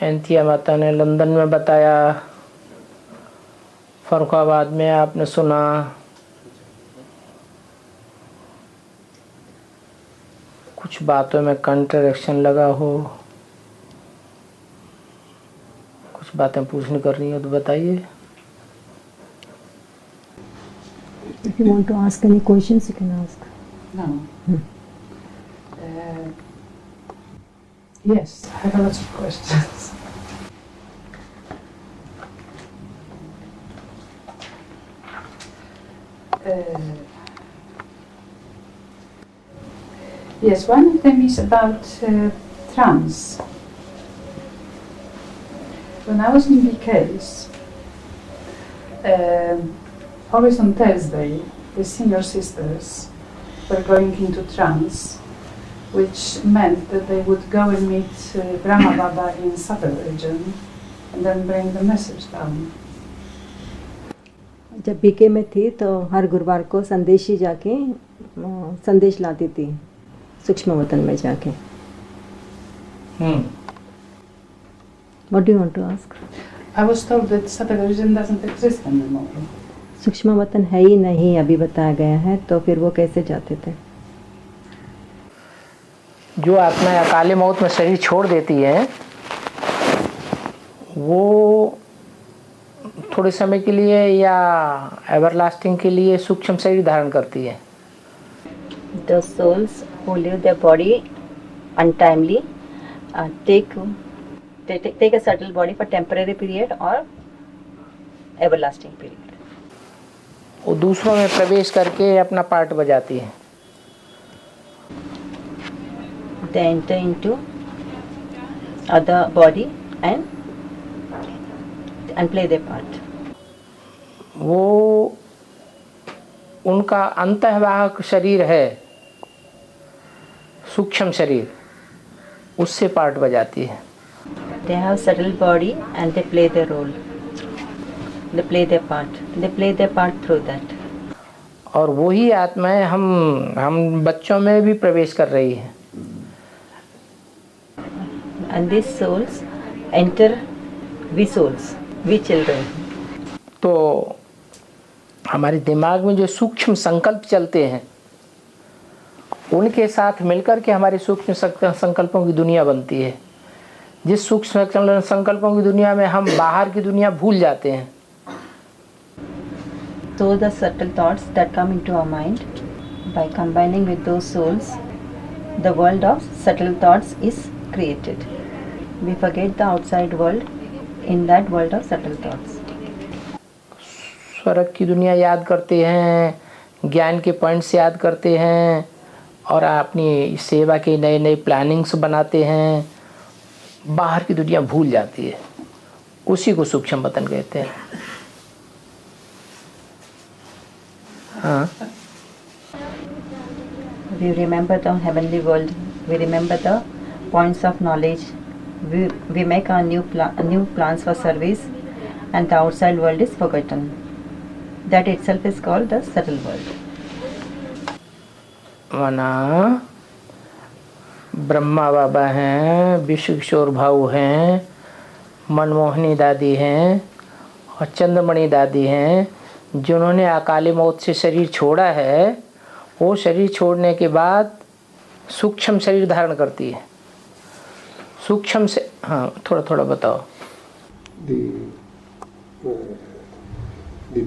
एंथिया माता ने लंदन में बताया, फर्रुखाबाद में आपने सुना, कुछ बातों में कंट्रडिक्शन लगा हो, कुछ बातें पूछनी करनी हो तो बताइए। If you want to ask any questions, you can ask. No. Yes, I have a lot of questions. Yes, one of them is about trance. When I was in BK's, always on Thursday, the senior sisters were going into trance, which meant that they would go and meet Brahma Baba in Satar region and then bring the message down. जब BK में थी तो हर गुरुवार को संदेशी जाके संदेश लाती थी सूक्ष्म वतन में जाके। What do you want to ask? I was told that Satar region doesn't exist anymore. सूक्ष्म वतन है ही नहीं अभी बताया गया है, तो फिर वो कैसे जाते थे? जो आत्माएं अकाले मौत में शरीर छोड़ देती हैं वो थोड़े समय के लिए या एवरलास्टिंग के लिए सूक्ष्म शरीर धारण करती है। The souls who leave their body untimely take a subtle body for temporary period or everlasting period. वो दूसरों में प्रवेश करके अपना पार्ट बजाती है। They enter into other body and play their part. वो उनका अंतःवाहक शरीर है, सूक्ष्म शरीर, उससे पार्ट बजाती है। They have subtle body and they play their role. They play their part. They play their part through that. और वही आत्माएं हम बच्चों में भी प्रवेश कर रही है। And these souls enter we souls, we children. तो हमारे दिमाग में जो सूक्ष्म संकल्प चलते हैं उनके साथ मिलकर के हमारे सूक्ष्म संकल्पों की दुनिया बनती है। जिस सूक्ष्म संकल्पों की दुनिया में हम बाहर की दुनिया भूल जाते हैं। So the subtle thoughts that come into our mind, by combining with those souls, the world of subtle thoughts is created. We forget the outside world in that world of subtle thoughts. स्वर्ग की दुनिया याद करते हैं, ज्ञान के points याद करते हैं और अपनी सेवा के नए नए प्लानिंग्स बनाते हैं। बाहर की दुनिया भूल जाती है, उसी को सूक्ष्म वतन कहते हैं। हाँ। We remember the heavenly world. We remember the points of knowledge. We make our new plans for service, and the outside world is forgotten. That itself is called the subtle world. माना ब्रह्मा बाबा हैं, विश्व किशोर भाऊ हैं, मनमोहनी दादी हैं और चंद्रमणि दादी हैं, जिन्होंने अकाले मौत से शरीर छोड़ा है। वो शरीर छोड़ने के बाद सूक्ष्म शरीर धारण करती है। सूक्ष्म से हाँ थोड़ा थोड़ा बताओ। The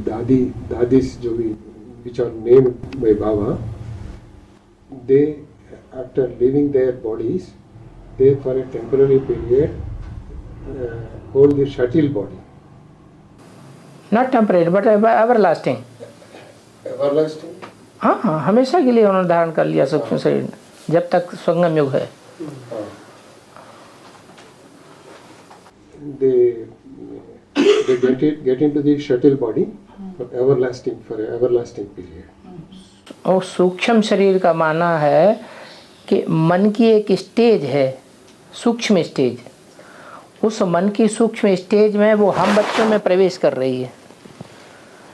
dadis जो भी which are named by Baba, they after leaving their bodies, they for a temporary period hold the subtle body. Not temporary but everlasting. Everlasting. हाँ हाँ, हमेशा के लिए उन्होंने धारण कर लिया सूक्ष्म शरीर, जब तक संगम युग है। They get into the subtle body for everlasting period. और सूक्ष्म शरीर का माना है कि मन की एक स्टेज है, सूक्ष्म स्टेज। उस मन की सूक्ष्म स्टेज में वो हम बच्चों में प्रवेश कर रही है।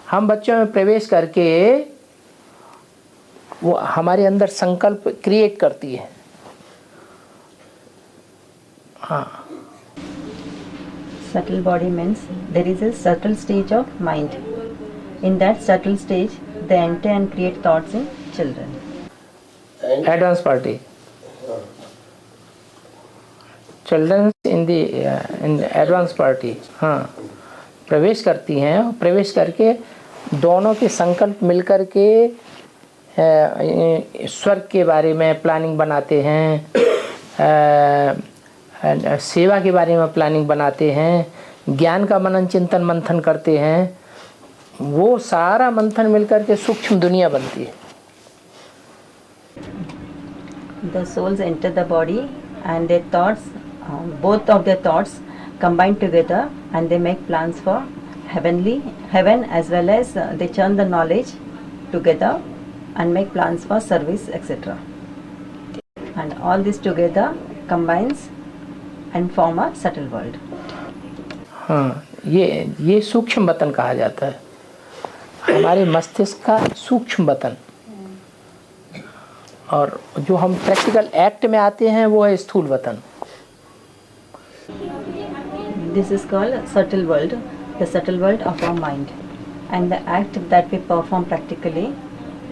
हम बच्चों में प्रवेश करके वो हमारे अंदर संकल्प क्रिएट करती है। हाँ। Subtle body means there is a subtle stage of mind. In that subtle stage, they enter and create thoughts in children. And advance party, children's in advance party, हाँ, प्रवेश करती हैं और प्रवेश करके दोनों के संकल्प मिलकर के स्वर्ग के बारे में प्लानिंग बनाते हैं, सेवा के बारे में प्लानिंग बनाते हैं, ज्ञान का मनन चिंतन मंथन करते हैं। वो सारा मंथन मिलकर के सूक्ष्म दुनिया बनती है। The souls enter the body and their thoughts, both of their thoughts combine together and they make plans for heaven as well as they churn the knowledge together and make plans for service, etc. And all this together combines and form a subtle world. हाँ, ये सूक्ष्म वतन कहा जाता है, हमारे मस्तिष्क का सूक्ष्म वतन। और जो हम प्रैक्टिकल एक्ट में आते हैं वो है स्थूल वतन। This is called subtle world, the subtle world of our mind, and the act that we perform practically,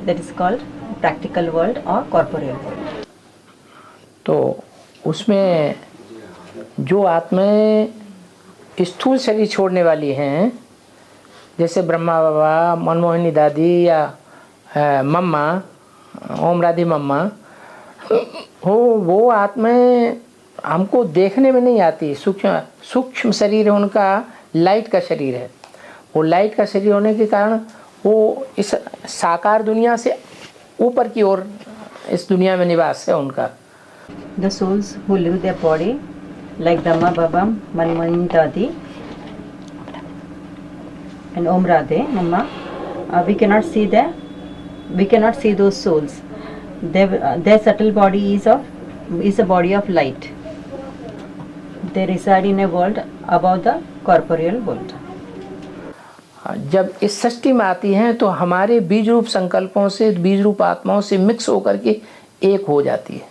that is called practical world or corporeal world. तो उसमें जो आत्माएं स्थूल शरीर छोड़ने वाली हैं, जैसे ब्रह्मा बाबा, मनमोहिनी दादी या मम्मा, ओम राधी मम्मा, वो आत्माएं हमको देखने में नहीं आती। सूक्ष्म शरीर है उनका, लाइट का शरीर है। वो लाइट का शरीर होने के कारण वो इस साकार दुनिया से ऊपर की ओर इस दुनिया में निवास है उनका। The souls who leave their body, like Brahma Baba, Manmohini Dadi, and Om Radhe Mama, we cannot see those souls. Their subtle body is a body of light. They reside in a world above the corporeal world. जब इस सृष्टि में आती हैं तो हमारे बीज रूप संकल्पों से, बीज रूप आत्माओं से मिक्स होकर के एक हो जाती है।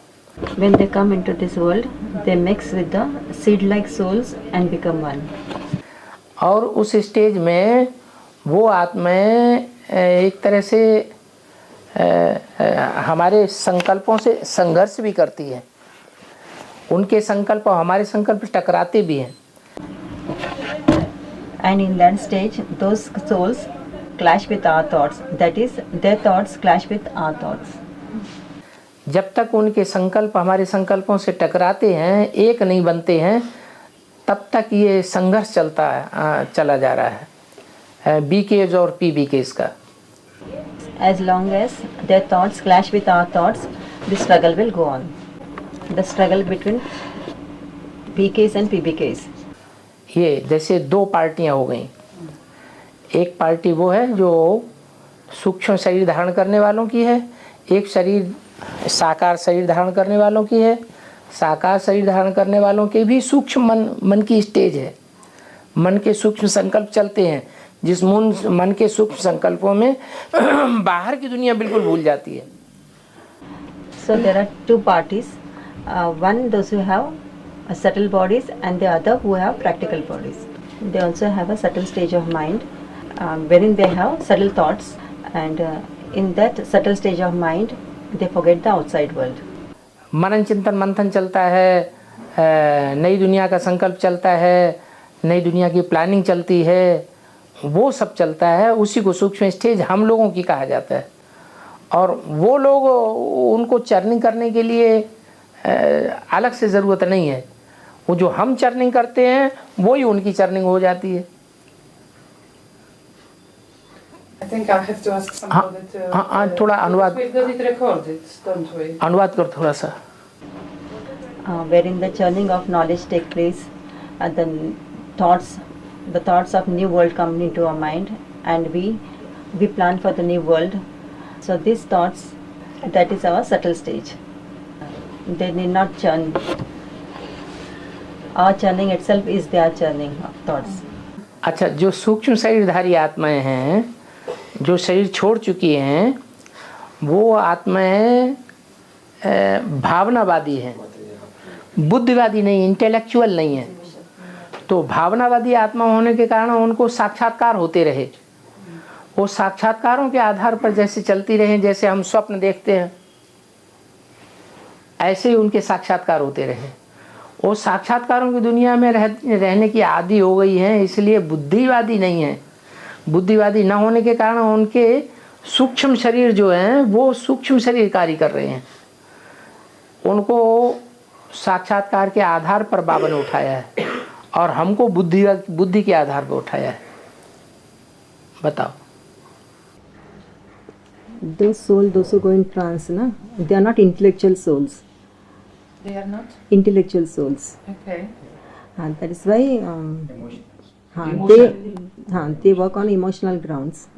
When they come into this world, they mix with the seed-like souls and become one. और उस स्टेज में वो आत्माएं एक तरह से हमारे संकल्पों से संघर्ष भी करती हैं। उनके संकल्प और हमारे संकल्प टकराते भी हैं। And in that stage, those souls clash with our thoughts. That is, their thoughts clash with our thoughts. जब तक उनके संकल्प हमारे संकल्पों से टकराते हैं, एक नहीं बनते हैं, तब तक ये संघर्ष चला जा रहा है बीकेज और पीबीकेज का। As long as their thoughts clash with our thoughts, the struggle will go on. The struggle between BKs and PBKs. ये जैसे दो पार्टियां हो गई। एक पार्टी वो है जो सूक्ष्म शरीर धारण करने वालों की है, एक शरीर साकार शरीर धारण करने वालों की है। साकार शरीर धारण करने वालों के भी सूक्ष्म मन की स्टेज है। मन के सूक्ष्म संकल्प चलते हैं, जिस मन के सूक्ष्म संकल्पों में बाहर की दुनिया बिल्कुल भूल जाती है। So there are two parties. One those who have subtle bodies and the other who have practical bodies. They also have a subtle stage of mind wherein they have subtle thoughts, and in that subtle stage of mind they forget the outside world. मनन चिंतन मंथन चलता है, नई दुनिया का संकल्प चलता है, नई दुनिया की प्लानिंग चलती है, वो सब चलता है। उसी को सूक्ष्म स्टेज हम लोगों की कहा जाता है। और वो लोग, उनको चर्निंग करने के लिए अलग से ज़रूरत नहीं है। वो जो हम चर्निंग करते हैं वही उनकी चर्निंग हो जाती है। I think I have to ask somebody to. थोड़ा अनुवाद। We've got it recorded, don't we? अनुवाद कर थोड़ा सा। Wherein the churning of knowledge take place, and the thoughts of new world come into our mind, and we plan for the new world. So these thoughts, that is our subtle stage. They need not churn. Our churning itself is their churning of thoughts. अच्छा, जो सूक्ष्म शरीरधारी आत्माएं हैं, जो शरीर छोड़ चुकी हैं, वो आत्माएं भावनावादी हैं, बुद्धिवादी नहीं, इंटेलेक्चुअल नहीं है। तो भावनावादी आत्मा होने के कारण उनको साक्षात्कार होते रहे। वो साक्षात्कारों के आधार पर जैसे चलती रहे, जैसे हम स्वप्न देखते हैं ऐसे ही उनके साक्षात्कार होते रहे। वो साक्षात्कारों की दुनिया में रहने की आदी हो गई है, इसलिए बुद्धिवादी नहीं है। बुद्धिवादी न होने के कारण उनके सूक्ष्म शरीर जो हैं वो सूक्ष्म शरीर कार्य कर रहे हैं। उनको साक्षात्कार के आधार पर बाबा ने उठाया है और हमको बुद्धि के आधार पर उठाया है। बताओ। Those who go in trance, na, they are not intellectual souls. They are not? Intellectual souls. Okay. And that is why they work on emotional grounds,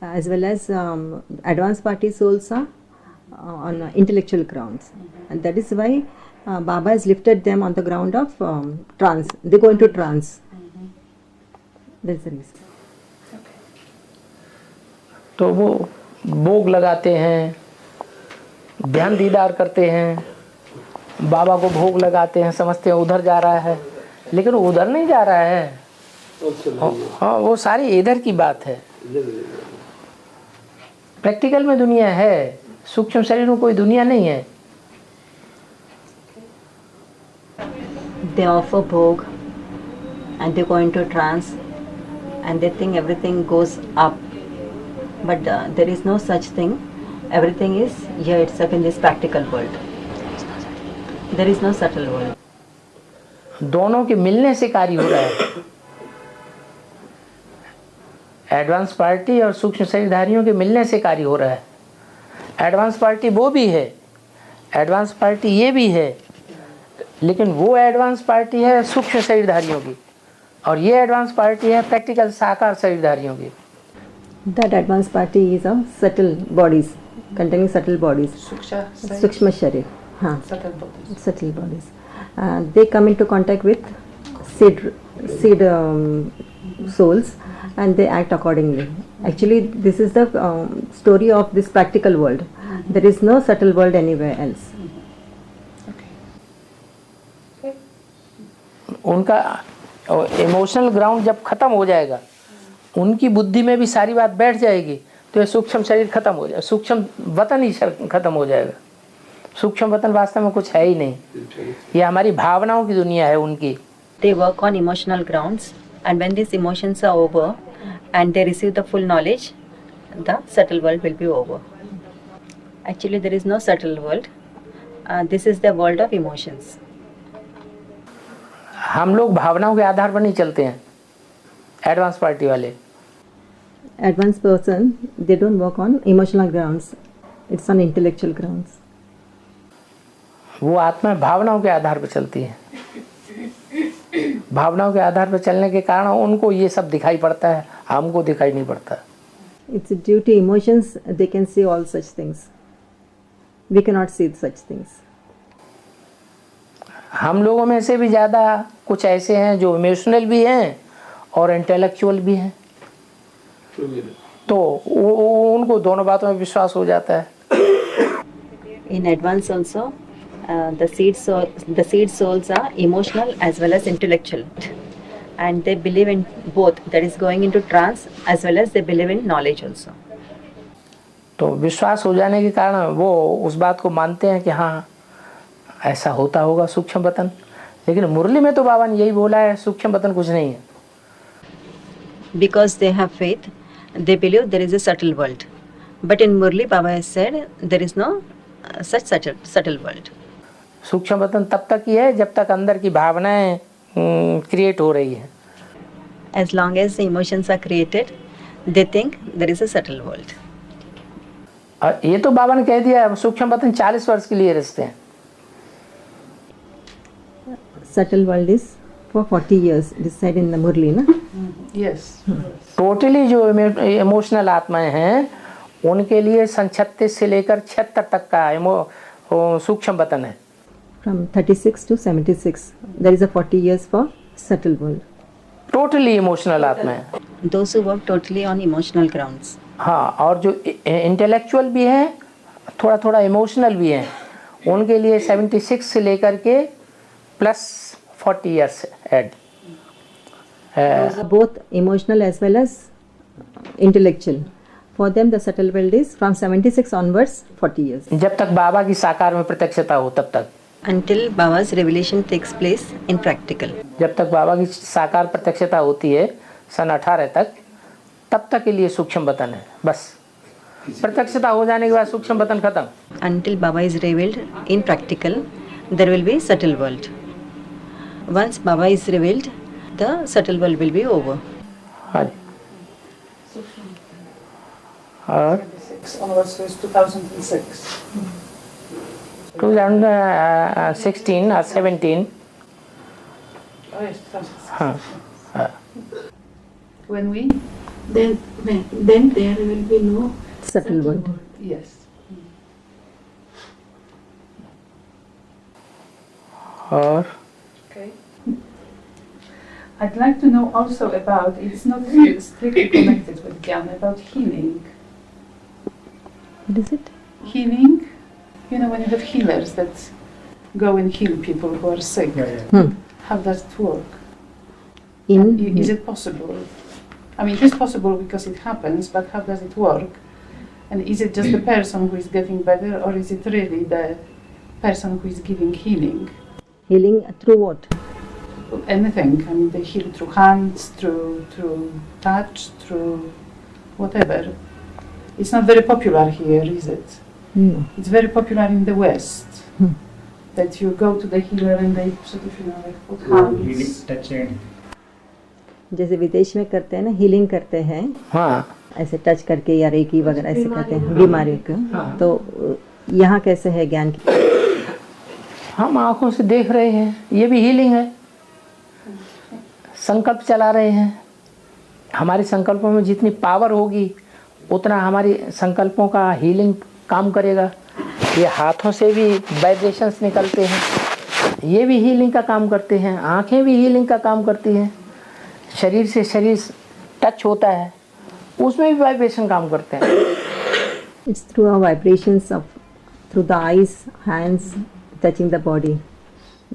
as well as advanced party souls are on intellectual grounds. And that is why Baba has lifted them on the ground of trance. They go into trance. That's the reason. तो वो भोग लगाते हैं, ध्यान दीदार करते हैं, बाबा को भोग लगाते हैं, समझते हैं उधर जा रहा है, लेकिन उधर नहीं जा रहा है। हाँ, वो सारी इधर की बात है। प्रैक्टिकल में दुनिया है, सूक्ष्म शरीर में कोई दुनिया नहीं है। They offer bhog and they go into trance and they think everything goes up, but there is no such thing. Everything is here itself in this practical world. There is no subtle world. दोनों के मिलने से कार्य हो रहा है। Advance party और सूक्ष्म शरीरधारियों के मिलने से कार्य हो रहा है। एडवांस पार्टी वो भी है, एडवांस पार्टी ये भी है, लेकिन वो एडवांस पार्टी है सूक्ष्म शरीरधारियों की और ये एडवांस पार्टी है प्रैक्टिकल साकार शरीरधारियों की। That advanced party is of subtle bodies, containing subtle bodies. Sukshma sharir. हाँ. Subtle bodies. They come into contact with seed souls and they act accordingly. Actually, this is the story of this practical world. There is no subtle world anywhere else. उनका emotional ground जब खत्म हो जाएगा, उनकी बुद्धि में भी सारी बात बैठ जाएगी, तो ये सूक्ष्म शरीर खत्म हो जाएगा, सूक्ष्म वतन ही खत्म हो जाएगा। सूक्ष्म वतन वास्तव में कुछ है ही नहीं, ये हमारी भावनाओं की दुनिया है उनकी। They work on emotional grounds, and when these emotions are over and they receive the full knowledge, the subtle world will be over. Actually, there is no subtle world. This is the world of emotions. हम लोग भावनाओं के आधार पर नहीं चलते हैं, advance party वाले। Advanced person, they don't work on emotional grounds. It's on intellectual grounds. वो आत्मा भावनाओं के आधार पर चलती है। भावनाओं के आधार पर चलने के कारण उनको ये सब दिखाई पड़ता है, हमको दिखाई नहीं पड़ता। It's due to emotions they can see all such things. We cannot see such things. हम लोगों में से भी ज़्यादा कुछ ऐसे हैं जो इमोशनल भी हैं और इंटेलेक्चुअल भी हैं, तो उनको दोनों बातों में विश्वास हो जाता है। In advance also, the seed souls are emotional as well as intellectual, and they believe in both. That is going into trance as well as they believe in knowledge also. तो विश्वास हो जाने के कारण वो उस बात को मानते हैं कि हाँ ऐसा होता होगा सूक्ष्म वतन। लेकिन मुरली में तो बाबा ने यही बोला है, सूक्ष्म वतन कुछ नहीं है। Because they have faith, they believe there is a subtle world. But in Murli, Baba has said there is no such subtle world. सूक्ष्म वतन तब तक ही है जब तक अंदर की भावनाएं क्रिएट हो रही है। As long as the emotions are created, they think there is a subtle world. और ये तो बाबा ने कह दिया है, सूक्ष्म वतन 40 वर्ष के लिए रचते हैं। Subtle world is for 40 years. It is said in the Murli, na? Yes. Totally जो इमोशनल आत्माएं हैं उनके लिए 36 से लेकर 76 तक का सूक्ष्म वतन है। From 36 to 76, there is a 40 years for subtle world. Totally emotional आत्माएं। Those who work totally on emotional grounds. हाँ, और जो इंटेलेक्चुअल भी हैं, थोड़ा थोड़ा इमोशनल भी हैं, उनके लिए 76 से लेकर के +40 years add. Those are both emotional as well as intellectual. For them, the subtle world is from 76 onwards, 40 years. जब तक बाबा की साकार में प्रत्यक्षता हो तब तक, Until Baba's revelation takes place in practical. जब तक बाबा की साकार प्रत्यक्षता होती है सन 18 तक, तब तक के लिए सूक्ष्म वतन है। बस प्रत्यक्षता हो जाने के बाद सूक्ष्म वतन खत्म। Until Baba is revealed in practical, there will be subtle world. Once Baba is revealed, the subtle world will be over. हाँ जी। और 6 onwards to 2006. 2016 or 17, Oh yes, 2006. हाँ, When we? Then there will be no Subtle world. Yes. और Okay. I'd like to know also about, it's not strictly connected with Gyan, about healing. What is it? Healing, you know, when you have healers that go and heal people who are sick, how does it work? Is it possible? I mean, it is possible because it happens, but how does it work? And is it just the person who is getting better, or is it really the person who is giving healing? Healing through what? Anything. I mean, they heal through hands, through touch, through whatever. It's not very popular here, is it? No. It's very popular in the West. That you go to the healer and they sort of, you know, like put hands. जैसे विदेश में करते हैं ना, healing करते हैं, हाँ, ऐसे टच करके या रेकी वगैरह ऐसे करते हैं बीमारियों को। तो यहाँ कैसे है ज्ञान की? हम आंखों से देख रहे हैं, ये भी हीलिंग है। संकल्प चला रहे हैं, हमारे संकल्पों में जितनी पावर होगी उतना हमारी संकल्पों का हीलिंग काम करेगा। ये हाथों से भी वाइब्रेशंस निकलते हैं, ये भी हीलिंग का काम करते हैं। आंखें भी हीलिंग का काम करती हैं। शरीर से शरीर टच होता है, उसमें भी वाइब्रेशन काम करते हैं। It's through our vibrations of through the eyes, hands, touching the body.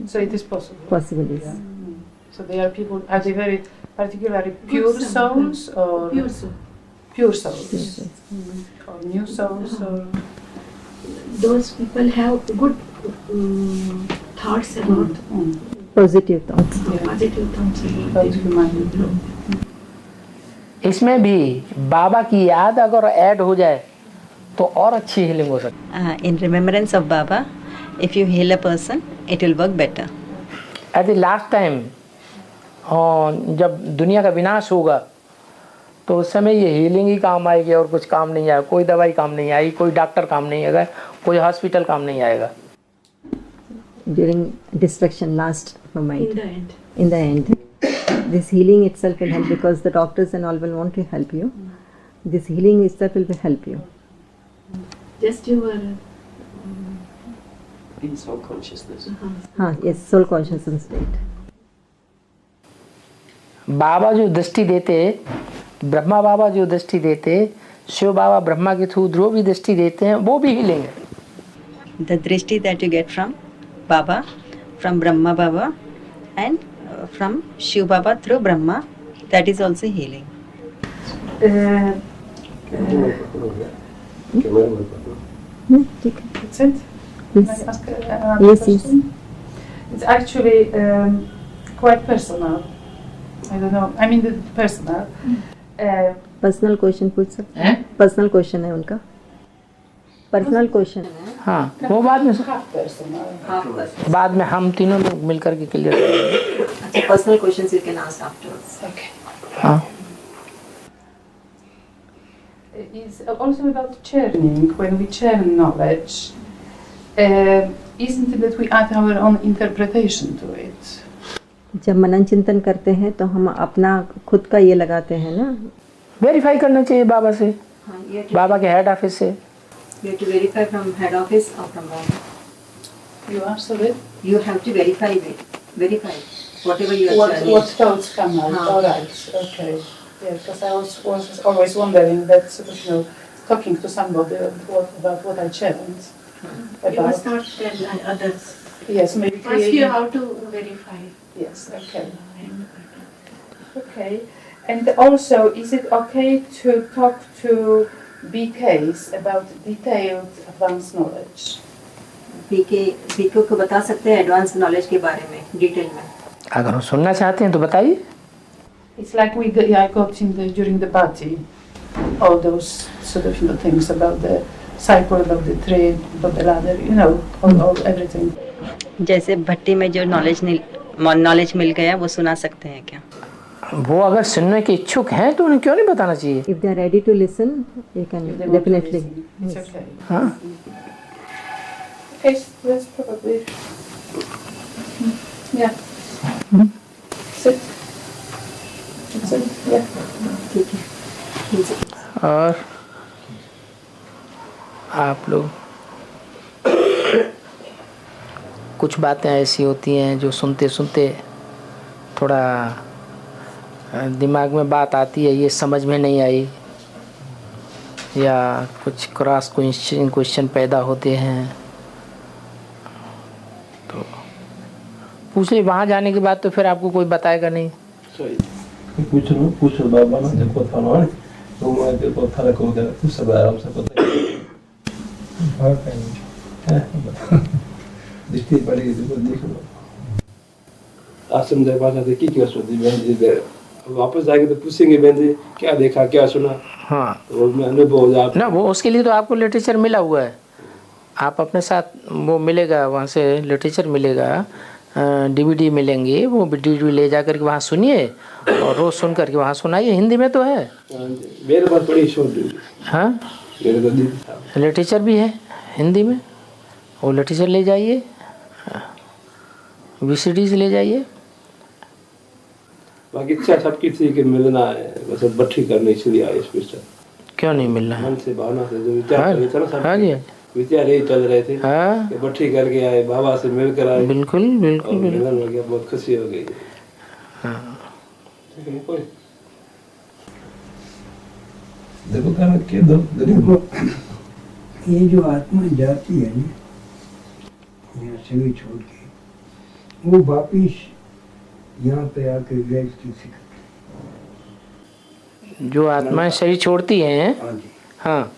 So it is possible. Possible is. So they are people, are they very particularly pure souls or pure soul. Pure souls? Or new souls or? Those people have good thoughts about Positive thoughts. positive thoughts About humanity. इसमें भी बाबा की याद अगर add हो जाए तो और अच्छी हीलिंग हो सकती है। In remembrance of Baba, if you heal a person, it will work better. At the last time जब दुनिया का विनाश होगा तो उस समय ये हीलिंग ही काम आएगी और कुछ काम नहीं आएगा। कोई दवाई काम नहीं आएगी, कोई डॉक्टर काम नहीं आएगा, कोई हॉस्पिटल काम नहीं आएगा। During destruction, last moment. in the end. In the end, this healing itself will help because the doctors and all will want to help you. This healing itself will help you. Just your In soul consciousness. Yes, soul consciousness state. बाबा जो दृष्टि देते, ब्रह्मा बाबा जो दृष्टि देते, शिव बाबा ब्रह्मा के through जो भी दृष्टि देते हैं वो भी हीलिंग है। The drishti that you get from Baba, from Brahma Baba, and from Shiv Baba through Brahma, that is also healing. That's it? Can I Yes. ask another Yes, question? It's actually quite personal. I don't know. I mean, the personal. Personal question पूछ सकते हैं? Personal question है उनका. Personal question. हाँ, वो बाद में Half personal. बाद में हम तीनों लोग मिलकर के क्लियर करेंगे। अच्छा, personal questions you can ask afterwards. Okay. हाँ, It's also about churning. When we churn knowledge, isn't it that we add our own interpretation to it? जब मनन चिंतन करते हैं तो हम अपना खुद का ये लगाते हैं ना. वेरीफाई करना चाहिए बाबा से, बाबा के हेड ऑफिस से। You have to verify from head office or from Baba. You answer it? You have to verify whatever you are What churning. thoughts come out? Huh. All right. Okay. Yeah, because I was always wondering that, sort of, you know, talking to somebody about what I challenge. You must not tell others. Yes, maybe First you creating. have to verify. Yes. Okay. Okay. And also, is it okay to talk to BKs about detailed advanced knowledge? पीके को बता सकते हैं advance knowledge के बारे में detail में। अगर वो सुनना चाहते हैं तो बताइए। It's like I got during the party all those sort of things about the cycle, about the tree, about the ladder, all everything. जैसे भट्टी में जो नॉलेज मिल गया वो सुना सकते हैं क्या? वो अगर सुनने के इच्छुक हैं तो उन्हें क्यों नहीं बताना चाहिए? If they are ready to listen, they can If they want to definitely. listen, it's okay. हाँ, Okay, so that's probably. Yeah. Sit. That's it. Yeah. ठीक है। और आप लोग कुछ बातें ऐसी होती हैं जो सुनते सुनते थोड़ा दिमाग में बात आती है, ये समझ में नहीं आई, या कुछ क्रॉस क्वेश्चन पैदा होते हैं तो पूछ ली। वहाँ जाने के बाद तो फिर आपको कोई बताएगा नहीं। पूछो बाबा ना देखो था ना तो मैं देखो था को दे तो सब आराम से पता है दृष्टि पड़ेगी तो देखो आश्रम जाए बात आते की सोची बहन जी वापस आएंगे तो पूछेंगे बहन जी क्या देखा क्या सुना। हाँ, और मैं अनुभव आप ना वो उसके लिए तो आपको लिटरेचर मिला हुआ है, आप अपने साथ वो मिलेगा, वहाँ से लिटरेचर मिलेगा, डीवीडी मिलेंगे, वो डीवीडी ले जा करके वहाँ सुनिए और रोज़ सुन करके वहाँ सुनाइए। हिंदी में तो है, मेरे पास बड़ी शोध। हाँ, मेरे तो लिटरेचर भी है हिंदी में, वो लिटरेचर ले जाइए, VCDs ले जाइए। बाकी इच्छा सबकी थी कि मिलना है, बस बट्ठी करने इसलिए आए स्पेशल। क्यों नहीं मिलना है? मन से भावना से जो विचार चले थे ना सब हाँ जी, विचार यही चल रहे थे हाँ, कि बट्ठी करके आए, बाबा से मिलकर आए, बिल्कुल और बिल्कुल बिल्कुल। मिलन हो गया, बहुत खुशी हो गई। हाँ, देखो क्या के दो देखो ये जो आत्मा जाती है ना यहाँ से छोड़ के, वो वापिस यहाँ पे आके व्यक्ति से जो आत्माएं शरीर छोड़ती हैं, हाँ जी, हाँ,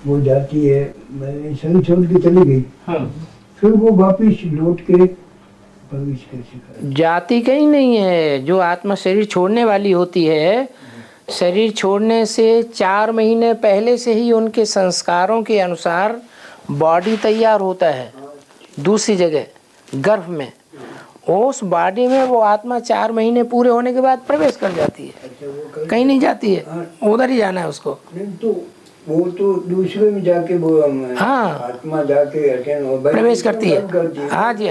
वो जाती है, मैंने शरीर छोड़ के चली गई, हाँ, फिर वो वापिस लौट के भविष्य कैसे करे? जाती कहीं नहीं है। जो आत्मा शरीर छोड़ने वाली होती है, शरीर छोड़ने से 4 महीने पहले से ही उनके संस्कारों के अनुसार बॉडी तैयार होता है दूसरी जगह गर्भ में। उस बॉडी में वो आत्मा 4 महीने पूरे होने के बाद प्रवेश कर जाती है, कहीं नहीं जाती है, उधर ही जाना है उसको। नहीं तो वो तो दूसरे में जाके वो हाँ, आत्मा जाके प्रवेश करती है। हाँ जी,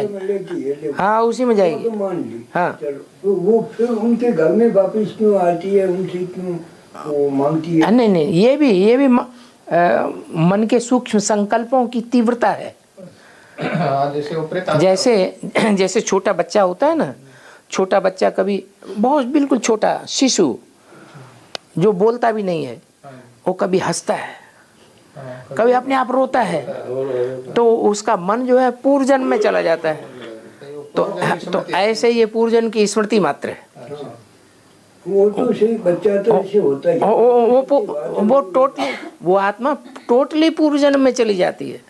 हाँ, उसी में जाएगी। तो मान ली, हाँ, चलो तो वो फिर उनके घर में वापिस क्यों आती है, उनसे क्यों वो मांगती है? नहीं नहीं, ये भी मन के सूक्ष्म संकल्पों की तीव्रता है। जैसे छोटा बच्चा होता है ना, छोटा बच्चा कभी बहुत बिल्कुल छोटा शिशु जो बोलता भी नहीं है, वो कभी हंसता है, कभी अपने आप रोता है, तो उसका मन जो है पूर्व जन्म में चला जाता है। तो ऐसे ये पूर्व जन्म की स्मृति मात्र है। वो तो सही बच्चा तो ऐसे होता ही, वो टोटली, वो आत्मा टोटली पूर्व जन्म में चली जाती है,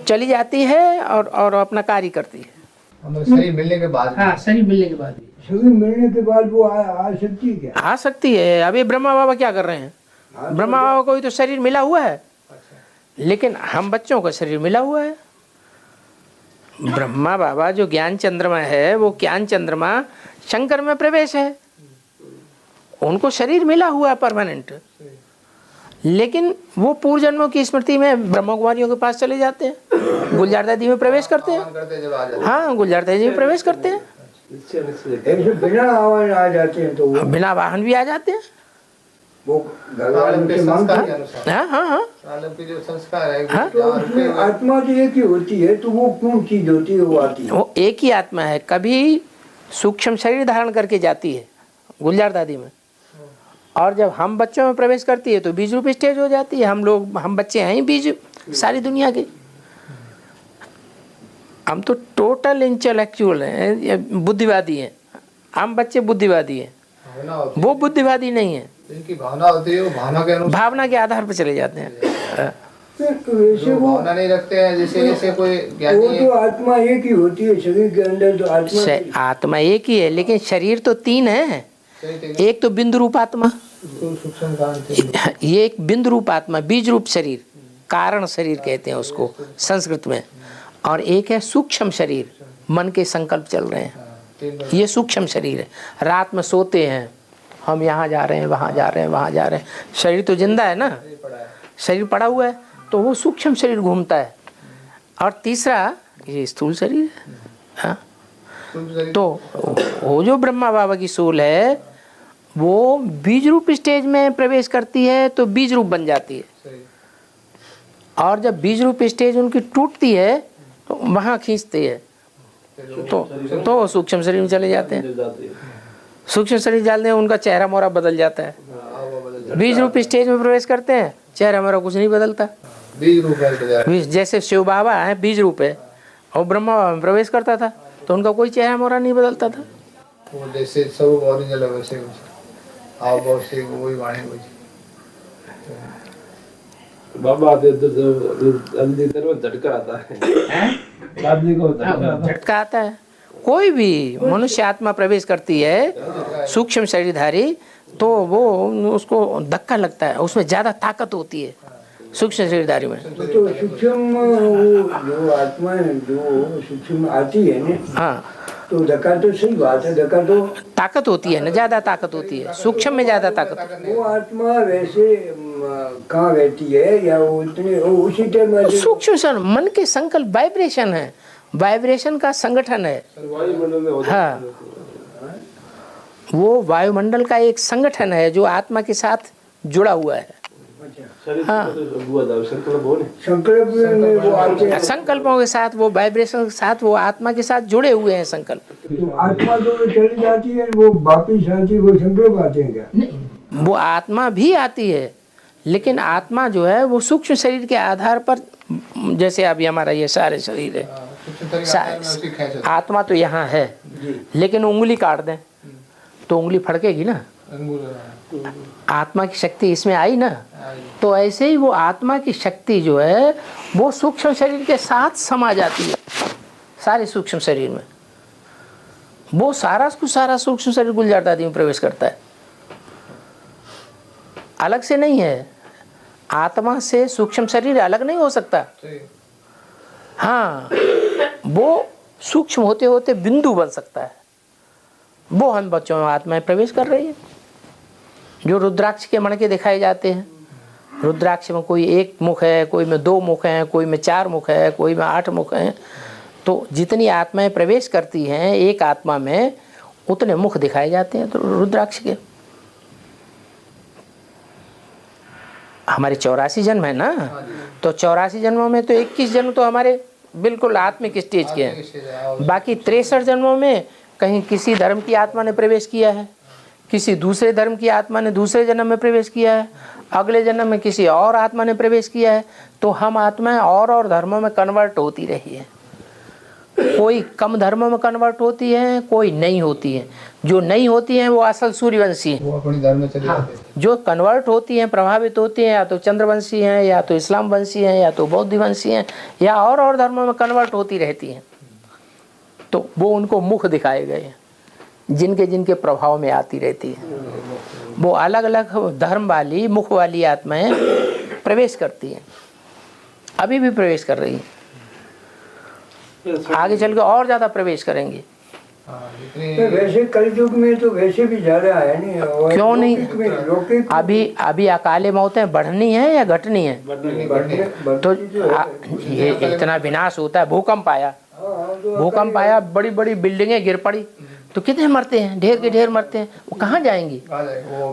चली जाती है और अपना कार्य करती है। शरीर मिलने के बाद, हाँ, शरीर मिलने के बाद, शरीर मिलने के बाद वो आ सकती है क्या? आ सकती है। अभी ब्रह्मा बाबा क्या कर रहे हैं? ब्रह्मा बाबा को भी तो शरीर मिला हुआ है, लेकिन हम बच्चों का शरीर मिला हुआ है। ब्रह्मा बाबा जो ज्ञान चंद्रमा है, वो ज्ञान चंद्रमा शंकर में प्रवेश है, उनको शरीर मिला हुआ है परमानेंट, लेकिन वो पूर्व जन्मों की स्मृति में ब्रह्मा कुमारियों के पास चले जाते हैं, गुलजार दादी में प्रवेश करते हैं। हाँ, गुलजार दादी में प्रवेश करते हैं, बिना आवाज आ जाते हैं, तो वो बिना वाहन भी आ जाते हैं। वो घर वालों से मांगते हैं। हाँ हाँ हाँ, के जो संस्कार है, हाँ? तो उसमें आत्मा तो एक ही होती है, तो वो कौन चीज होती है? वो आती है, वो एक ही आत्मा है। कभी सूक्ष्म शरीर धारण करके जाती है गुलजार दादी में, और जब हम बच्चों में प्रवेश करती है तो बीज रूप स्टेज हो जाती है। हम बच्चे हैं ही बीज सारी दुनिया के। हम तो टोटल इंटेलेक्चुअल हैं, बुद्धिवादी हैं, हम बच्चे बुद्धिवादी हैं, भावना होती वो बुद्धिवादी नहीं है, है, इनकी भावना होती है, वो भावना के अनुसार भावना के आधार पर चले जाते हैं। वैसे जो वो भावना नहीं रखते हैं, जैसे कोई वो ज्ञानी तो है, आत्मा एक ही होती है, शरीर के अंदर तो आत्मा आत्मा एक ही है, लेकिन शरीर तो तीन है। एक तो बिंदु रूप आत्मा, सूक्ष्म कांति, ये एक बिंदु रूप आत्मा, बीज रूप शरीर, कारण शरीर कहते हैं उसको संस्कृत में, और एक है सूक्ष्म शरीर, मन के संकल्प चल रहे हैं, ये सूक्ष्म शरीर है। रात में सोते हैं हम, यहाँ जा रहे हैं, वहाँ जा रहे हैं, वहाँ जा रहे हैं, शरीर तो जिंदा है ना, शरीर पड़ा हुआ है, तो वो सूक्ष्म शरीर घूमता है। और तीसरा ये स्थूल शरीर है। हाँ, तो वो जो ब्रह्मा बाबा की सोल है वो बीज रूप स्टेज में प्रवेश करती है तो बीज रूप बन जाती है, और जब बीज रूप स्टेज उनकी टूटती है तो वहाँ खींचती है, तो सूक्ष्म शरीर में चले जाते हैं। सूक्ष्म शरीर डालते हैं, उनका चेहरा मोहरा बदल जाता है। बीज रूप स्टेज में प्रवेश करते हैं, चेहरा मोहरा कुछ नहीं बदलता। बीज रूप है, जैसे शिव बाबा है बीज रूप है, और ब्रह्मा बाबा में प्रवेश करता था तो उनका कोई चेहरा मोहरा नहीं बदलता था। वो जैसे सब ओरिजिनल है वैसे आओ बहुत से वही वाणी वही बाबा आते तो झटका आता है, आदमी को झटका आता है। कोई भी मनुष्य आत्मा प्रवेश करती है सूक्ष्म शरीरधारी, तो वो उसको धक्का लगता है, उसमें ज्यादा ताकत होती है सूक्ष्म शरीरधारी में। तो सूक्ष्म जो आत्मा है जो सूक्ष्म आती है ना, हाँ, तो धक्का तो सही बात है, धक्का तो ताकत होती है ना, ज्यादा ताकत होती है, सूक्ष्म में ज्यादा ताकत। वो आत्मा वैसे कहाँ रहती है, या वो इतने उसी टाइम सूक्ष्म सर मन के संकल्प वाइब्रेशन है, वाइब्रेशन का संगठन है। हाँ, वो वायुमंडल का एक संगठन है जो आत्मा के साथ जुड़ा हुआ है। हाँ, संकल्प में वो आते संकल्पों के साथ, वो वाइब्रेशन के साथ, वो आत्मा के साथ जुड़े हुए हैं संकल्प। तो आत्मा तो चली जाती है, वो वापिस आती है, वो संकल्प आते हैं क्या? वो आत्मा भी आती है, लेकिन आत्मा जो है वो सूक्ष्म शरीर के आधार पर, जैसे अभी हमारा ये सारे शरीर है, आत्मा तो यहाँ है, लेकिन उंगली काट दें तो उंगली फड़केगी ना, आत्मा की शक्ति इसमें आई ना। तो ऐसे ही वो आत्मा की शक्ति जो है वो सूक्ष्म शरीर के साथ समा जाती है, सारे सूक्ष्म शरीर में। वो सारा सूक्ष्म शरीर गुलजार दादी में प्रवेश करता है, अलग से नहीं है। आत्मा से सूक्ष्म शरीर अलग नहीं हो सकता। हाँ, वो सूक्ष्म होते होते बिंदु बन सकता है। वो हम बच्चों में आत्माएं प्रवेश कर रही है। जो रुद्राक्ष के मणके दिखाए जाते हैं, रुद्राक्ष में कोई एक मुख है, कोई में 2 मुख हैं, कोई में 4 मुख है, कोई में 8 मुख हैं। तो जितनी आत्माएं प्रवेश करती हैं एक आत्मा में, उतने मुख दिखाए जाते हैं। तो रुद्राक्ष के हमारे 84 जन्म है ना, तो 84 जन्मों में तो 21 जन्म तो हमारे बिल्कुल आत्मिक स्टेज के हैं। बाकी 63 जन्मों में कहीं किसी धर्म की आत्मा ने प्रवेश किया है, किसी दूसरे धर्म की आत्मा ने दूसरे जन्म में प्रवेश किया है, अगले जन्म में किसी और आत्मा ने प्रवेश किया है। तो हम आत्माएं और धर्मों में कन्वर्ट होती रही है। कोई कम धर्मों में कन्वर्ट होती है, कोई नहीं होती है। जो नहीं होती हैं वो असल सूर्यवंशी हैं। वो अपनी धर्म में चले जाते हैं। जो कन्वर्ट होती हैं, प्रभावित होती हैं, या तो चंद्रवंशी हैं, या तो इस्लाम वंशी हैं, या तो बौद्ध वंशी हैं, या और धर्मों में कन्वर्ट होती रहती हैं। तो वो उनको मुख दिखाए गए हैं जिनके जिनके प्रभाव में आती रहती है। वो अलग अलग धर्म वाली मुख वाली आत्माएं प्रवेश करती हैं, अभी भी प्रवेश कर रही हैं, आगे चल के और ज्यादा प्रवेश करेंगे। वैसे कलयुग में तो वैसे भी ज्यादा है नहीं, और क्यों नहीं? लौकिक अभी अकाले मौतें बढ़नी है या घटनी है? तो ये इतना विनाश होता है। भूकंप आया, भूकंप आया, बड़ी बड़ी बिल्डिंगें गिर पड़ी, तो कितने मरते हैं, ढेर के ढेर मरते हैं। वो कहाँ जाएंगी?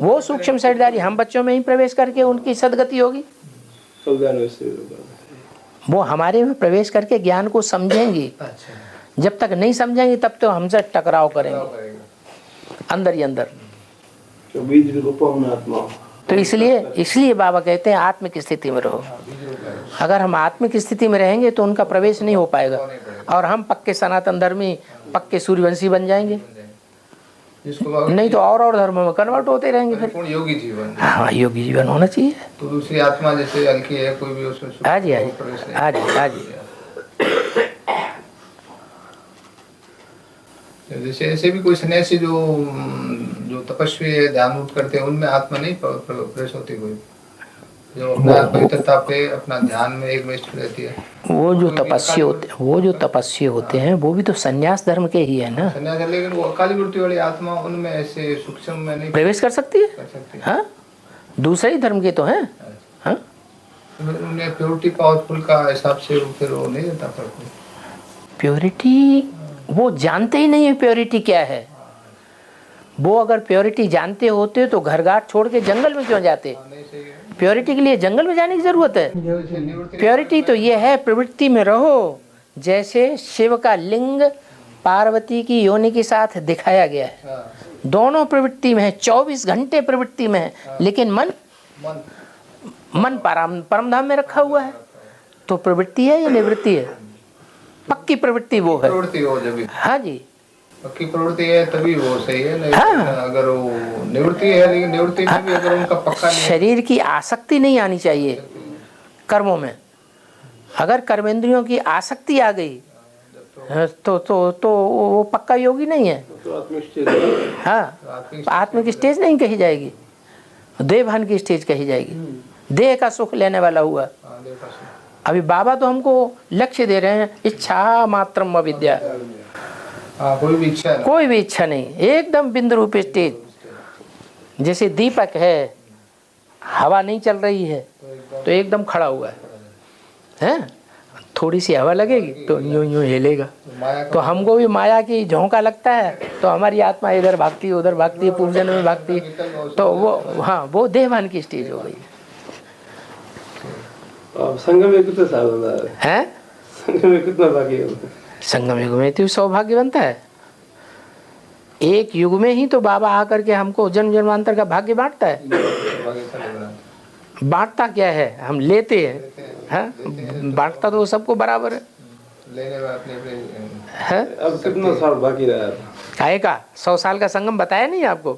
वो सूक्ष्म शरीरधारी हम बच्चों में ही प्रवेश करके उनकी सदगति होगी। वो हमारे में प्रवेश करके ज्ञान को समझेंगी। जब तक नहीं समझेंगे तब तो हमसे टकराव करेंगे अंदर ही अंदर। तो इसलिए बाबा कहते हैं आत्मिक स्थिति में रहो। अगर हम आत्मिक स्थिति में रहेंगे तो उनका प्रवेश नहीं हो पाएगा, और हम पक्के सनातन धर्मी, पक्के सूर्यवंशी बन जाएंगे। जिसको नहीं तो और धर्मों में कन्वर्ट होते रहेंगे फिर। पूर्ण योगी जीवन। हाँ, योगी जीवन होना चाहिए। तो दूसरी आत्मा जैसे हल्की है, कोई भी उसमें हाँ जी, हाँ जी, प्रवेश नहीं। हाँ जी, हाँ जी। जैसे ऐसे भी कोई सन्यासी जो तपस्वी है, ध्यान रूप करते हैं, उनमें आत्मा नहीं प्रवेश होती कोई, जो अपना पवित्रता पे अपना ध्यान में एक निष्ठ रहती है। वो जो तपस्वी होते हैं वो भी तो संन्यास धर्म के ही है ना। संन्यास है, लेकिन वो अकाली वृत्ति वाली आत्मा उनमें ऐसे सूक्ष्म में नहीं प्रवेश कर सकती है। कर सकती। हाँ, दूसरे ही धर्म के तो हैं। हाँ, उन्हें प्योरिटी पावरफुल का हिसाब से फिर वो नहीं रहता फर्क। प्योरिटी वो जानते ही नहीं है प्योरिटी क्या है। वो अगर प्योरिटी जानते होते तो घर घाट छोड़ के जंगल में क्यों जाते। प्योरिटी के लिए जंगल में जाने की जरूरत है। प्योरिटी तो ये है प्रवृत्ति में रहो, जैसे शिव का लिंग पार्वती की योनि के साथ दिखाया गया है। दोनों प्रवृत्ति में है, 24 घंटे प्रवृत्ति में है, लेकिन मन परम धाम में रखा हुआ है। तो प्रवृत्ति है या निवृत्ति है? पक्की प्रवृत्ति वो है। प्रवृत्ति हो जब, हाँ जी, पक्की प्रवृत्ति है तभी वो सही है। नहीं हाँ। अगर वो निवृत्ति है, लेकिन निवृत्ति में भी अगर उनका पक्का नहीं है, शरीर की आसक्ति नहीं आनी चाहिए कर्मों में। अगर कर्मेंद्रियों की आसक्ति आ गई तो वो पक्का योगी नहीं है। हाँ, आत्मिक स्टेज नहीं कही जाएगी, देवभान की स्टेज कही जाएगी। देह का सुख लेने वाला हुआ। अभी बाबा तो हमको लक्ष्य दे रहे हैं, इच्छा मात्रम अविद्या। कोई भी इच्छा नहीं, कोई भी इच्छा नहीं, एकदम बिंदु रूप स्टेज। जैसे दीपक है, हवा नहीं चल रही है तो एकदम खड़ा हुआ है। थोड़ी सी हवा लगेगी तो यूं यूं हिलेगा। तो हमको भी माया की झोंका लगता है तो हमारी आत्मा इधर भागती है, उधर भागती है, पूर्व जन्म में भागती है। तो वो, हाँ, वो देहभान की स्टेज हो गई संगम में कितने साल होता है? संगम में कितना बाकी है? संगम युग में तो सौभाग्य बनता है। एक युग में ही तो बाबा आकर के हमको जन्म जन्मांतर का भाग्य बांटता है। बांटता क्या है, हम लेते हैं। बांटता तो सबको बराबर है। लेने में अपने अब कितना साल बाकी रहा? काहे का 100 साल का संगम बताया नहीं आपको?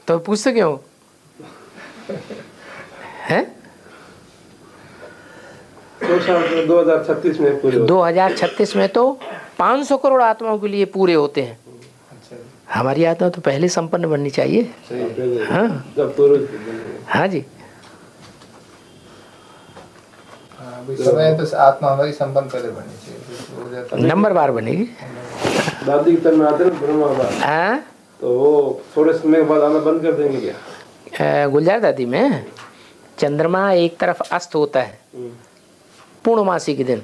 तो पूछते क्यों है? 2036 में पूरे 2036 में तो 500 करोड़ आत्माओं के लिए पूरे होते हैं। हमारी आत्मा तो पहले संपन्न बननी चाहिए। हाँ, हाँ जी, समय तो आत्मा हमारी संपन्न पहले बननी चाहिए, नंबर बार बनेगी। दादी की तरह आते ना ब्रह्मा बाबा, हाँ, तो वो थोड़े समय के बाद आना बंद कर देंगे क्या? गुलजार दादी में चंद्रमा एक तरफ अस्त होता है पूर्णमासी के दिन।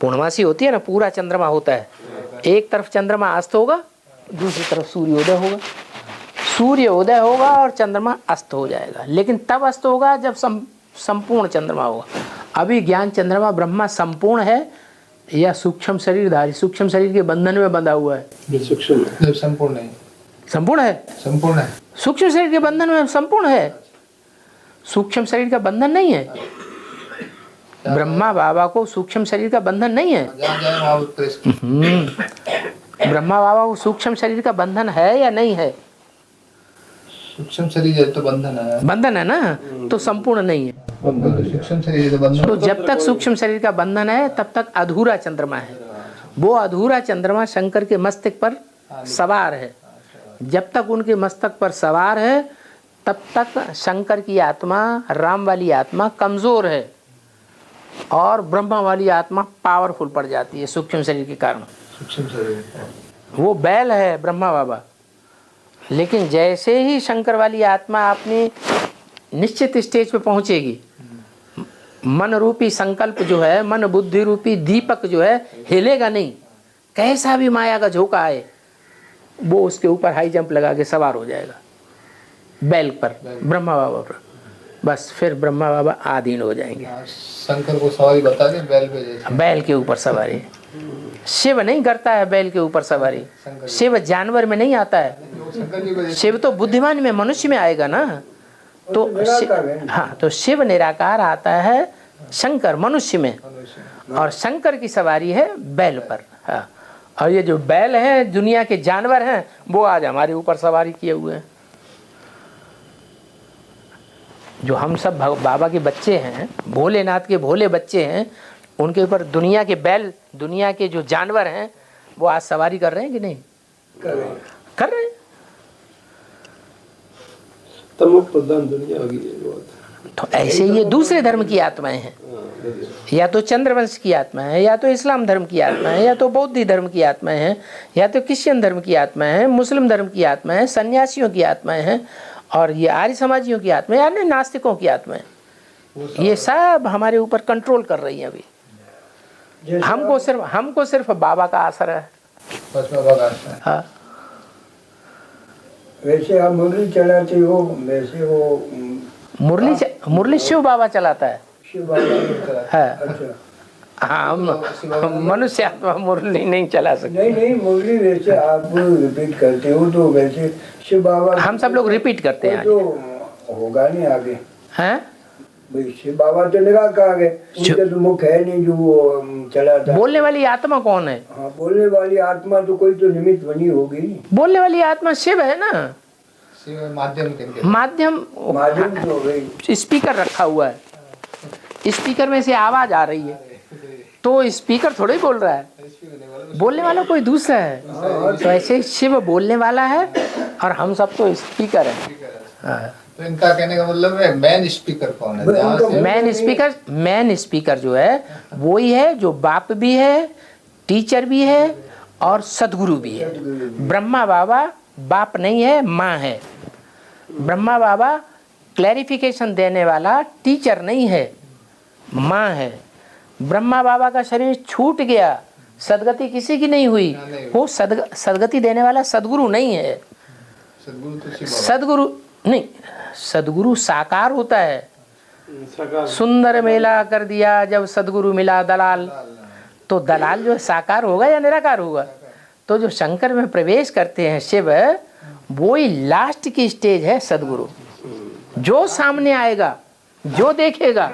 पूर्णमासी होती है ना, पूरा चंद्रमा होता है। एक तरफ चंद्रमा अस्त होगा, दूसरी तरफ सूर्योदय होगा। सूर्योदय होगा और चंद्रमा अस्त हो जाएगा, लेकिन तब अस्त होगा जब संपूर्ण चंद्रमा होगा। अभी ज्ञान चंद्रमा ब्रह्मा संपूर्ण है या सूक्ष्म शरीरधारी, सूक्ष्म शरीर के बंधन में बंधा हुआ है। सूक्ष्म संपूर्ण नहीं, संपूर्ण है, संपूर्ण है। सूक्ष्म शरीर के बंधन में संपूर्ण है, सूक्ष्म शरीर का बंधन नहीं है। ब्रह्मा बाबा को सूक्ष्म शरीर का बंधन नहीं है। ब्रह्मा बाबा को सूक्ष्म शरीर का बंधन है या नहीं है? सूक्ष्म शरीर तो बंधन है, बंधन है ना, तो संपूर्ण नहीं है। सूक्ष्म शरीर तो बंधन। तो जब तक सूक्ष्म शरीर का बंधन है तब तक अधूरा चंद्रमा है। वो अधूरा चंद्रमा शंकर के मस्तक पर सवार है। जब तक उनके मस्तक पर सवार है तब तक शंकर की आत्मा, राम वाली आत्मा कमजोर है और ब्रह्मा वाली आत्मा पावरफुल पड़ जाती है सूक्ष्म शरीर के कारण। सूक्ष्म शरीर वो बैल है ब्रह्मा बाबा, लेकिन जैसे ही शंकर वाली आत्मा अपनी निश्चित स्टेज पे पहुंचेगी, मन रूपी संकल्प जो है, मन बुद्धि रूपी दीपक जो है, हिलेगा नहीं। कैसा भी माया का झोंका आए वो उसके ऊपर हाई जंप लगा के सवार हो जाएगा बैल पर, ब्रह्मा बाबा पर। बस फिर ब्रह्मा बाबा आधीन हो जाएंगे। शंकर को सवारी बता दें बैल पे जैसे। बैल के ऊपर सवारी शिव नहीं करता है, बैल के ऊपर सवारी। शिव जानवर में नहीं आता है, शिव तो बुद्धिमान में, मनुष्य में आएगा ना। तो हाँ, तो शिव निराकार आता है शंकर मनुष्य में, और शंकर की सवारी है बैल पर। हाँ, और ये जो बैल हैं, दुनिया के जानवर हैं, वो आज हमारे ऊपर सवारी किए हुए हैं। जो हम सब बाबा के बच्चे हैं, भोलेनाथ के भोले बच्चे हैं, उनके ऊपर दुनिया के बैल, दुनिया के जो जानवर हैं, वो आज सवारी कर रहे हैं कि नहीं? कर रहे हैं। तमुख प्रधान दुनिया होगी ये बहुत। तो ऐसे ये दूसरे धर्म की आत्माएं हैं, या तो चंद्रवंश की आत्मा है, या तो इस्लाम धर्म की आत्मा है, या तो बौद्ध धर्म की आत्माएं हैं, या तो क्रिश्चियन धर्म की आत्माएं हैं, मुस्लिम धर्म की आत्माएं हैं, सन्यासियों की आत्माएं हैं, और ये आर्य समाजियों की आत्माएं, यानी नास्तिकों की आत्माएं, ये सब हमारे ऊपर कंट्रोल कर रही हैं अभी। हमको सिर्फ बाबा का असर है। हाँ, वैसे आप मुरली चलाते हो, वैसे वो मुरली शिव बाबा चलाता है। शिव बाबा है। अच्छा। हाँ, हम मनुष्य आत्मा मुरली नहीं चला सकते। नहीं, मुरली वैसे आप रिपीट करते हो, तो वैसे शिव बाबा हम सब लोग रिपीट करते हैं। तो होगा नहीं आगे हैं? भाई शिव बाबा तो निराकार है, उनके तो मुख है नहीं जो वो चलाता। बोलने वाली आत्मा कौन है? हाँ, बोलने वाली आत्मा तो कोई तो निमित्त बनी होगी। बोलने वाली आत्मा शिव है ना। माध्यम तो भाई स्पीकर रखा हुआ है, स्पीकर में से आवाज आ रही है, तो स्पीकर थोड़ा ही बोल रहा है, बोलने वाला कोई दूसरा है। तो ऐसे शिव बोलने वाला है और हम सब तो स्पीकर है। तो इनका कहने का मतलब है मैन स्पीकर कौन है? मैन स्पीकर जो है वो ही है जो बाप भी है, टीचर भी है और सदगुरु भी है। ब्रह्मा बाबा बाप नहीं है, माँ है। ब्रह्मा बाबा क्लैरिफिकेशन देने वाला टीचर नहीं है, माँ है। ब्रह्मा बाबा का शरीर छूट गया, सदगति किसी की नहीं हुई, वो सदगति देने वाला सदगुरु नहीं है। सदगुरु नहीं, सदगुरु साकार होता है। सुंदर मेला कर दिया जब सदगुरु मिला दलाल, तो दलाल जो साकार होगा या निराकार होगा? तो जो शंकर में प्रवेश करते हैं शिव, वो ही लास्ट की स्टेज है सदगुरु। जो सामने आएगा, जो देखेगा,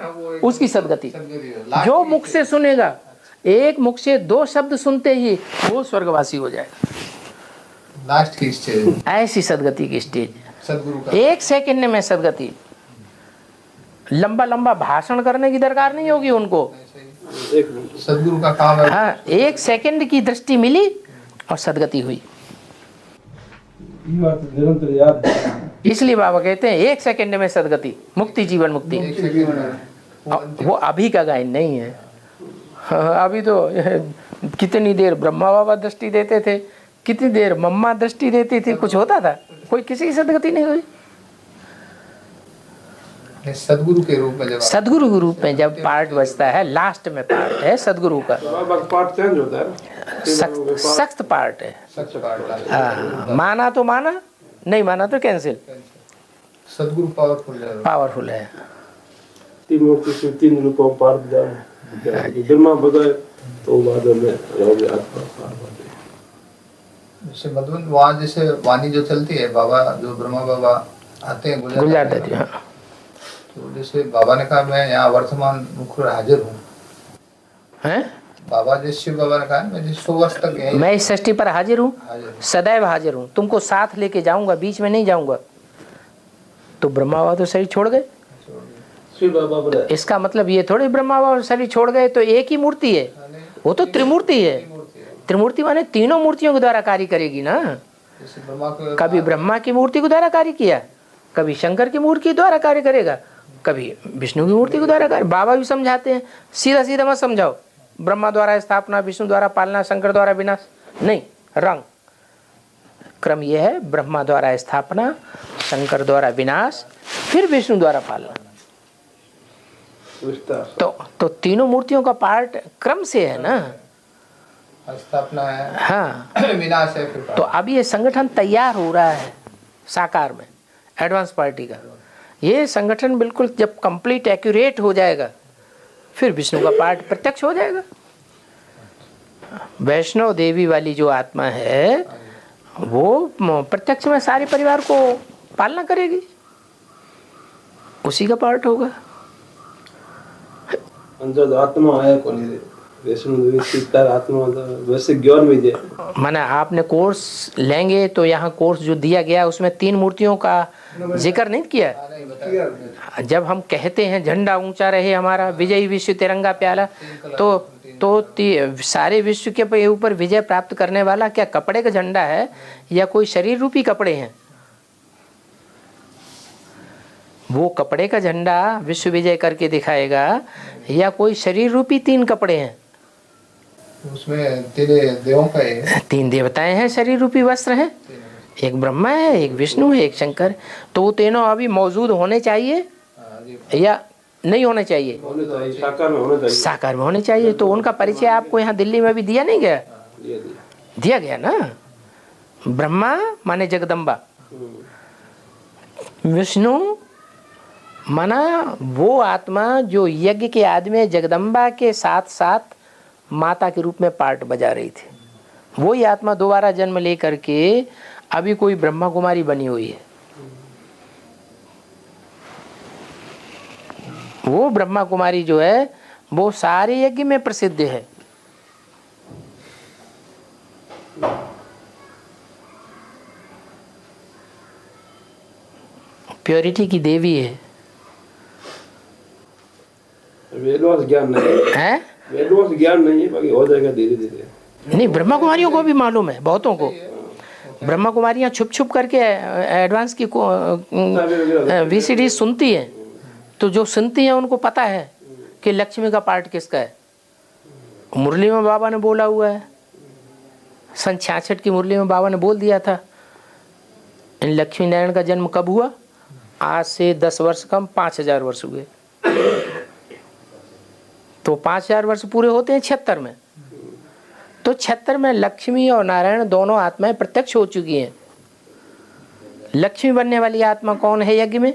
उसकी सदगति। जो मुख से सुनेगा, एक मुख से 2 शब्द सुनते ही वो स्वर्गवासी हो जाएगा। लास्ट की स्टेज, ऐसी सदगति की स्टेज सदगुरु का। 1 सेकंड में सदगति। लंबा लंबा भाषण करने की दरकार नहीं होगी उनको। सदगुरु का काम है। हाँ, 1 सेकंड की दृष्टि मिली और सदगति हुई। निरंतर याद। इसलिए बाबा कहते हैं 1 सेकंड में सदगति, मुक्ति, जीवन मुक्ति। वो अभी का गायन नहीं है। अभी तो कितनी देर ब्रह्मा बाबा दृष्टि देते थे, कितनी देर मम्मा दृष्टि देती थी, कुछ होता था? कोई किसी की सदगति नहीं हुई। सदगुरु के रूप में जब सदगुरु के रूप में जब पार्ट बजता है, लास्ट में पार्ट है सदगुरु का। पार्ट चेंज होता है, सख्त पार्ट है। हाँ, माना तो माना, नहीं माना तो कैंसिल। सदगुरु पावरफुल है। 3 मूर्ति से 3 रूपों पार्ट जाए, ब्रह्मा बताए तो बाद में रहोगे आत्मा। जैसे मधुबन वहाँ जैसे वाणी जो चलती है, बाबा जो ब्रह्मा बाबा आते हैं गुलजार दादी। हाँ, तो जैसे बाबा ने कहा मैं यहाँ वर्तमान मुख हाजिर हूँ। हैं? बाबा जैसे शिव बाबा ने कहा मैं 100 वर्ष तक यहीं, मैं इस सृष्टि पर हाजिर हूँ, सदैव हाजिर हूँ, तुमको साथ लेके जाऊंगा, बीच में नहीं जाऊंगा। तो ब्रह्मा बाबा तो शरीर छोड़ गए। इसका मतलब ये थोड़ी ब्रह्मा बाबा शरीर छोड़ गए तो एक ही मूर्ति है, वो तो त्रिमूर्ति है। त्रिमूर्ति माने तीनों मूर्तियों के द्वारा कार्य करेगी ना। कभी ब्रह्मा की मूर्ति के द्वारा कार्य किया, कभी शंकर की मूर्ति के द्वारा कार्य करेगा, कभी विष्णु की मूर्ति के द्वारा कार्य। बाबा भी समझाते हैं, सीधा सीधा मत समझाओ, ब्रह्मा द्वारा स्थापना, विष्णु द्वारा पालना, शंकर द्वारा विनाश, नहीं, रंग क्रम ये है, ब्रह्मा द्वारा स्थापना, शंकर द्वारा विनाश, फिर विष्णु द्वारा पालना। तो तीनों मूर्तियों का पार्ट क्रम से है ना। स्थापना है, हाँ, विनाश है, फिर तो अब ये संगठन तैयार हो रहा है साकार में, एडवांस पार्टी का। ये संगठन बिल्कुल जब कंप्लीट एक्यूरेट हो जाएगा, फिर विष्णु का पार्ट प्रत्यक्ष हो जाएगा। वैष्णव देवी वाली जो आत्मा है वो प्रत्यक्ष में सारे परिवार को पालना करेगी, उसी का पार्ट होगा। अंदर आत्मा है कौन वैष्णो सीता आत्मा वैसे ज्ञान विजय माने आपने कोर्स लेंगे तो यहाँ कोर्स जो दिया गया उसमें 3 मूर्तियों का जिक्र नहीं किया। जब हम कहते हैं झंडा ऊंचा रहे हमारा, विजयी विश्व तिरंगा प्याला, तो सारे विश्व के ऊपर विजय प्राप्त करने वाला क्या कपड़े का झंडा है या कोई शरीर रूपी कपड़े हैं? वो कपड़े का झंडा विश्व विजय करके दिखाएगा या कोई शरीर रूपी 3 कपड़े हैं? उसमें 3 देवों का है, 3 देवताएं हैं, शरीर रूपी वस्त्र हैं, एक ब्रह्मा है, एक विष्णु है, एक शंकर। तो वो तीनों अभी मौजूद होने चाहिए या नहीं होने चाहिए? साकार में होना चाहिए। साकार में होने चाहिए। तो उनका परिचय आपको यहाँ दिल्ली में भी दिया नहीं गया? दिया गया ना। ब्रह्मा माने जगदम्बा, विष्णु माना वो आत्मा जो यज्ञ के आदमी जगदम्बा के साथ साथ माता के रूप में पार्ट बजा रही थी, वही आत्मा दोबारा जन्म लेकर के अभी कोई ब्रह्मा कुमारी बनी हुई है। वो ब्रह्मा कुमारी जो है वो सारे यज्ञ में प्रसिद्ध है। प्योरिटी की देवी है। वेदवास ज्ञान नहीं है, वेदवास ज्ञान नहीं है, बाकी हो जाएगा धीरे धीरे। नहीं, ब्रह्मा कुमारियों को भी मालूम है, बहुतों को। ब्रह्मा कुमारियां छुप छुप करके एडवांस की VCD सुनती हैं, तो जो सुनती हैं उनको पता है कि लक्ष्मी का पार्ट किसका है। मुरली में बाबा ने बोला हुआ है, सन 66 की मुरली में बाबा ने बोल दिया था इन लक्ष्मी नारायण का जन्म कब हुआ। आज से 10 वर्ष कम 5000 वर्ष हुए। तो 5000 वर्ष पूरे होते हैं 76 में। तो 76 में लक्ष्मी और नारायण दोनों आत्माएं प्रत्यक्ष हो चुकी हैं। लक्ष्मी बनने वाली आत्मा कौन है यज्ञ में,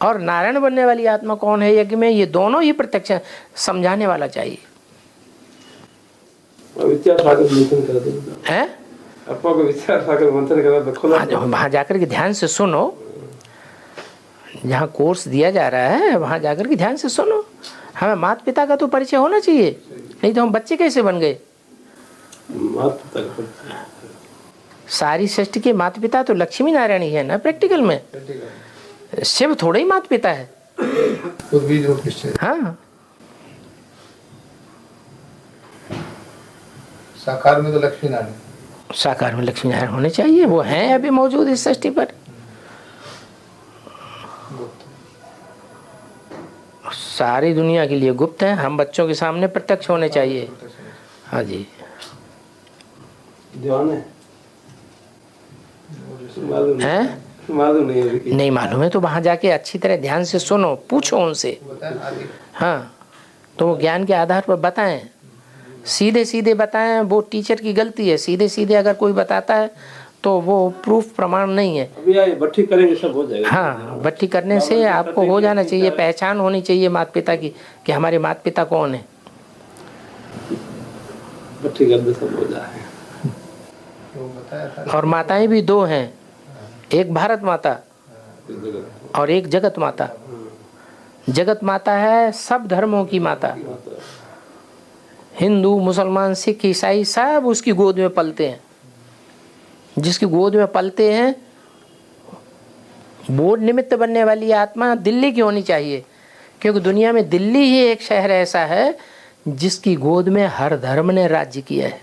और नारायण बनने वाली आत्मा कौन है यज्ञ में, ये दोनों ही प्रत्यक्ष समझाने वाला चाहिए। वहां जाकर के ध्यान से सुनो, जहाँ कोर्स दिया जा रहा है वहां जाकर के ध्यान से सुनो। हमें माता पिता का तो परिचय होना चाहिए, नहीं तो हम बच्चे कैसे बन गए। सारी सृष्टि के माता पिता तो लक्ष्मी नारायण ही है ना प्रैक्टिकल में। शिव थोड़े ही माता पिता है। हाँ, साकार में तो लक्ष्मी नारायण, साकार में लक्ष्मी नारायण होने चाहिए। वो हैं अभी मौजूद इस सृष्टि पर। सारी दुनिया के लिए गुप्त है, हम बच्चों के सामने प्रत्यक्ष होने चाहिए। हाँ जी, ध्यान है, मालूम नहीं है, नहीं मालूम है तो वहां जाके अच्छी तरह ध्यान से सुनो, पूछो उनसे। हाँ, तो वो ज्ञान के आधार पर बताएं, सीधे सीधे बताएं। वो टीचर की गलती है, सीधे सीधे अगर कोई बताता है तो वो प्रूफ प्रमाण नहीं है। अभी भट्टी करेंगे सब हो जाएगा। हाँ, भट्टी करने से आपको हो जाना चाहिए, पहचान होनी चाहिए माता पिता की कि हमारे माता पिता कौन है। भट्टी करने सब हो जाए। और माताएं भी 2 हैं, एक भारत माता और एक जगत माता। जगत माता है सब धर्मों की माता, हिंदू मुसलमान सिख ईसाई सब उसकी गोद में पलते हैं। जिसकी गोद में पलते हैं वो निमित्त बनने वाली आत्मा दिल्ली की होनी चाहिए, क्योंकि दुनिया में दिल्ली ही एक शहर ऐसा है जिसकी गोद में हर धर्म ने राज्य किया है।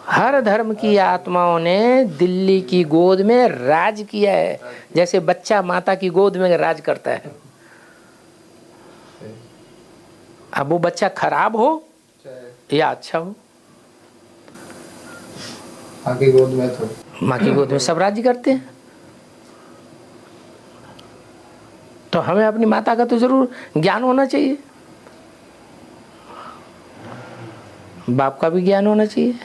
हर धर्म की आत्माओं ने दिल्ली की गोद में राज किया है, जैसे बच्चा माता की गोद में राज करता है। अब वो बच्चा खराब हो या अच्छा हो, माँ की गोद में तो माँ की गोद में सब राज्य करते हैं। तो हमें अपनी माता का तो जरूर ज्ञान होना चाहिए, बाप का भी ज्ञान होना चाहिए।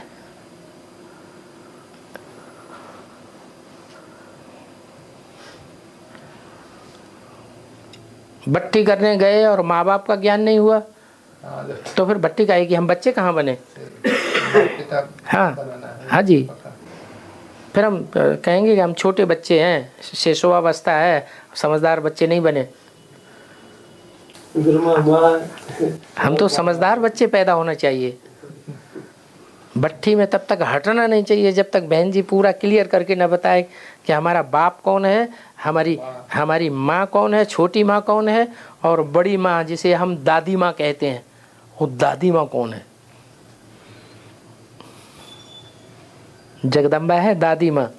भट्टी करने गए और माँ बाप का ज्ञान नहीं हुआ तो फिर भट्टी का है कि हम बच्चे कहाँ बने। हाँ हाँ जी, फिर हम कहेंगे कि हम छोटे बच्चे हैं, शिशुवावस्था है, समझदार बच्चे नहीं बने। ब्रह्मा माँ। हम तो समझदार बच्चे पैदा होना चाहिए। भट्ठी में तब तक हटना नहीं चाहिए जब तक बहन जी पूरा क्लियर करके न बताए कि हमारा बाप कौन है, हमारी माँ कौन है, छोटी माँ कौन है, और बड़ी माँ जिसे हम दादी माँ कहते हैं, वो दादी माँ कौन है। जगदम्बा है दादी माँ।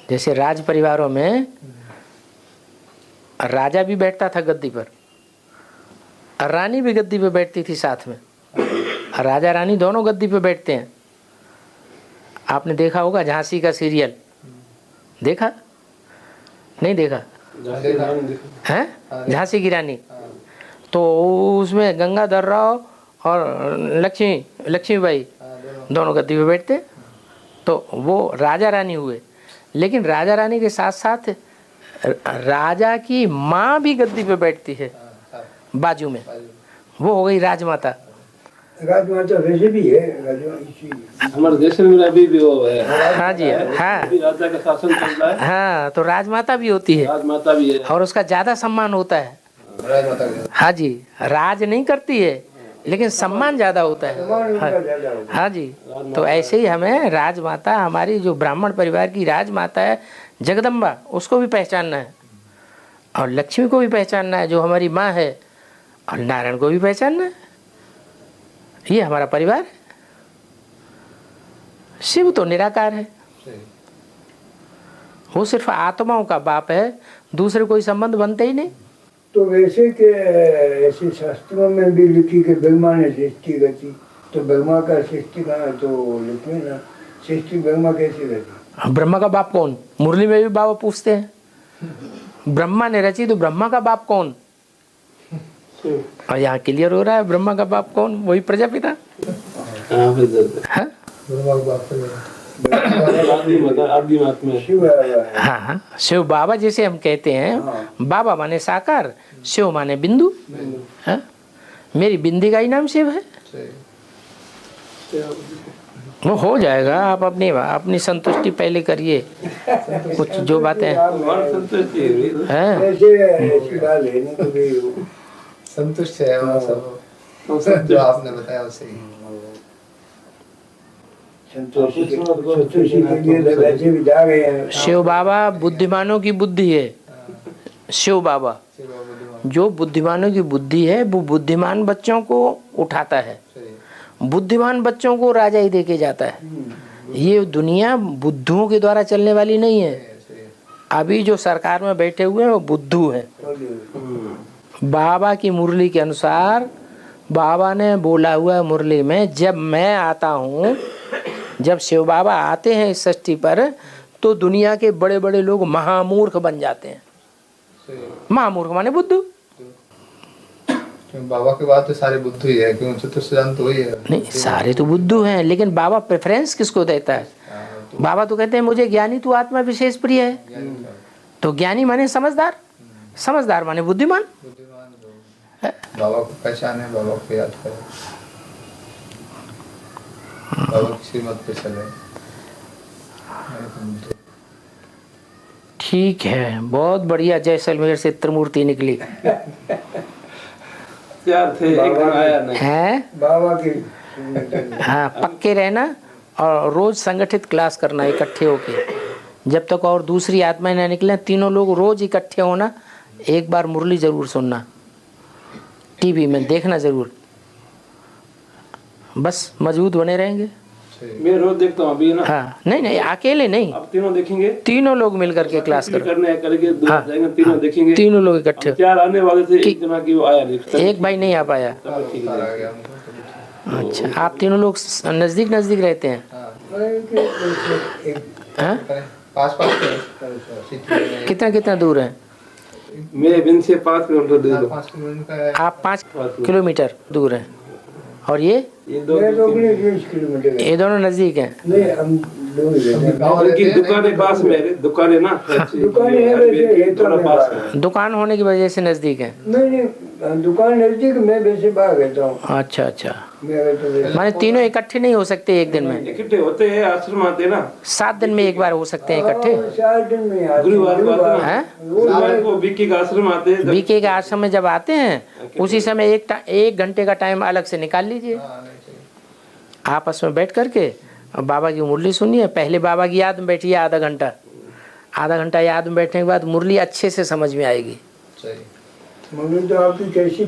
जैसे राज परिवारों में राजा भी बैठता था गद्दी पर, रानी भी गद्दी पे बैठती थी साथ में। राजा रानी दोनों गद्दी पे बैठते हैं। आपने देखा होगा झांसी का सीरियल, देखा नहीं देखा है? झांसी की रानी, तो उसमें गंगाधर राव और लक्ष्मीबाई दोनों गद्दी पे बैठते, तो वो राजा रानी हुए। लेकिन राजा रानी के साथ साथ राजा की माँ भी गद्दी पे बैठती है बाजू में, वो हो गई राजमाता। राजमाता वैसे भी है, हमारे देश में अभी भी वो है। हाँ जी, हाँ अभी राजा का शासन चल रहा है। हाँ, तो राजमाता भी होती है, राजमाता भी है, और उसका ज्यादा सम्मान होता है। राजमाता हाँ जी, राज नहीं करती है लेकिन सम्मान ज्यादा होता है। हाँ जी, तो ऐसे ही हमें राजमाता, हमारी जो ब्राह्मण परिवार की राजमाता है जगदम्बा, उसको भी पहचानना है, और लक्ष्मी को भी पहचानना है जो हमारी माँ है, और नारायण को भी पहचानना है। ये हमारा परिवार है। शिव तो निराकार है, वो सिर्फ आत्माओं का बाप है, दूसरे कोई संबंध बनते ही नहीं। तो वैसे के ऐसे शास्त्रों में भी लिखी कि ब्रह्मा ने सृष्टि करती, तो ब्रह्मा का सृष्टि का तो लिखे ना, सृष्टि ब्रह्मा कैसे करती? ब्रह्मा का बाप कौन? मुरली में भी बाबा पूछते हैं, ब्रह्मा ने रची तो ब्रह्मा का बाप कौन? और यहाँ क्लियर हो रहा है ब्रह्मा का बाप कौन, वही प्रजापिता। हाँ हाँ, शिव बाबा जिसे हम कहते हैं, बाबा माने साकार, शिव माने बिंदु। हाँ, मेरी बिंदी का ही नाम शिव है। वो हो जाएगा, आप अपनी संतुष्टि पहले करिए। कुछ जो बातें हैं संतुष्ट है वो सब जो आपने बताया उससे ही। शिव बाबा बुद्धिमानों की बुद्धि है। शिव बाबा जो बुद्धिमानों की बुद्धि है, वो बुद्धिमान बच्चों को उठाता है, बुद्धिमान बच्चों को राजा ही देके जाता है। ये दुनिया बुद्धुओं के द्वारा चलने वाली नहीं है। अभी जो सरकार में बैठे हुए हैं वो बुद्धू हैं। बाबा की मुरली के अनुसार, बाबा ने बोला हुआ है मुरली में, जब मैं आता हूँ, जब शिव बाबा आते हैं इस सृष्टि पर, तो दुनिया के बड़े बड़े लोग महामूर्ख बन जाते हैं। महामूर्ख माने बुद्धू। बाबा के बाद तो सारे बुद्धू ही है, क्यों? चतुर्सिद्धांत तो वही है। नहीं, सारे तो बुद्धू हैं, लेकिन बाबा प्रेफरेंस किसको देता है? बाबा तो कहते हैं मुझे ज्ञानी तू आत्मा विशेष प्रिय है। तो ज्ञानी माने समझदार, समझदार माने बुद्धिमान। बाबा को पहचाने, बाबा को याद करे, बाबा की श्रीमत पे चले। ठीक है, बहुत बढ़िया। जैसलमेर से त्रिमूर्ति निकली है। बाबा की हाँ, पक्के रहना और रोज संगठित क्लास करना इकट्ठे होके, जब तक और दूसरी आत्माएं ना निकले। तीनों लोग रोज इकट्ठे होना, एक बार मुरली जरूर सुनना, टीवी में देखना जरूर, बस मजबूत बने रहेंगे। मैं रोज देखता हूँ अभी ना। हाँ, नहीं अकेले नहीं, अब तीनों देखेंगे, तीनों लोग मिलकर के क्लास करो। हाँ, तीनों देखेंगे, तीनों लोग इकट्ठे। 4 आने वाले थे, एक जना की वो आया नहीं, एक भाई नहीं आ पाया। अच्छा, आप तीनों लोग नजदीक रहते हैं? कितना दूर है? मैं बिन से 5 किलोमीटर दूर हूँ। आप 5 किलोमीटर दूर हैं, और ये 20 किलोमीटर। ये दोनों नजदीक हैं? नहीं, हम दुकानें पास में है, दुकानें ना, दुकान होने की वजह से नजदीक है। नहीं, दुकान नजदीक, मैं वैसे बाहर रहता हूँ। अच्छा, माने तीनों इकट्ठे नहीं हो सकते एक दिन में। इकट्ठे होते हैं, आश्रम आते ना 7 दिन में एक बार हो सकते हैं इकट्ठे। 4 दिन में आते गुरुवार को आते हैं? हैं, गुरुवार को बीके का आश्रम आते हैं। बीके के आश्रम में जब आते हैं उसी समय 1 घंटे का टाइम अलग से निकाल लीजिए, आपस में बैठ करके और बाबा की मुरली सुनिए। पहले बाबा की याद में बैठिए आधा घंटा याद में बैठने के बाद मुरली अच्छे से समझ में आएगी। मम्मी तो आपकी कैसी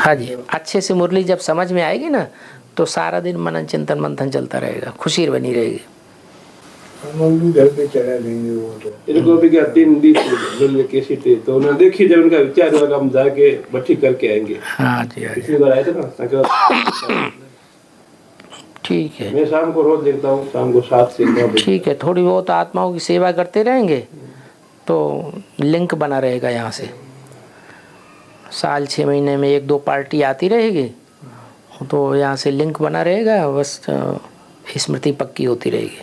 हाँ जी, अच्छे से मुरली जब समझ में आएगी ना तो सारा दिन मनन चिंतन मंथन चलता रहेगा, खुशी बनी रहेगी। मम्मी घर पे चला देंगे वो तो। इनको भी क्या 3 दिन मिलने कैसी थे तो उन्होंने देखी जब उनका विचार हुआ हम जाके बट्टी करके आएंगे। हाँ जी, हाँ जी। पिछली बार आए थे ना। ठीक है, मैं शाम को रोज देखता हूँ, शाम को 7 से 9 बजे। ठीक है, थोड़ी बहुत आत्माओं की सेवा करते रहेंगे तो लिंक बना रहेगा। यहाँ से साल 6 महीने में 1-2 पार्टी आती रहेगी तो यहाँ से लिंक बना रहेगा, बस स्मृति पक्की होती रहेगी।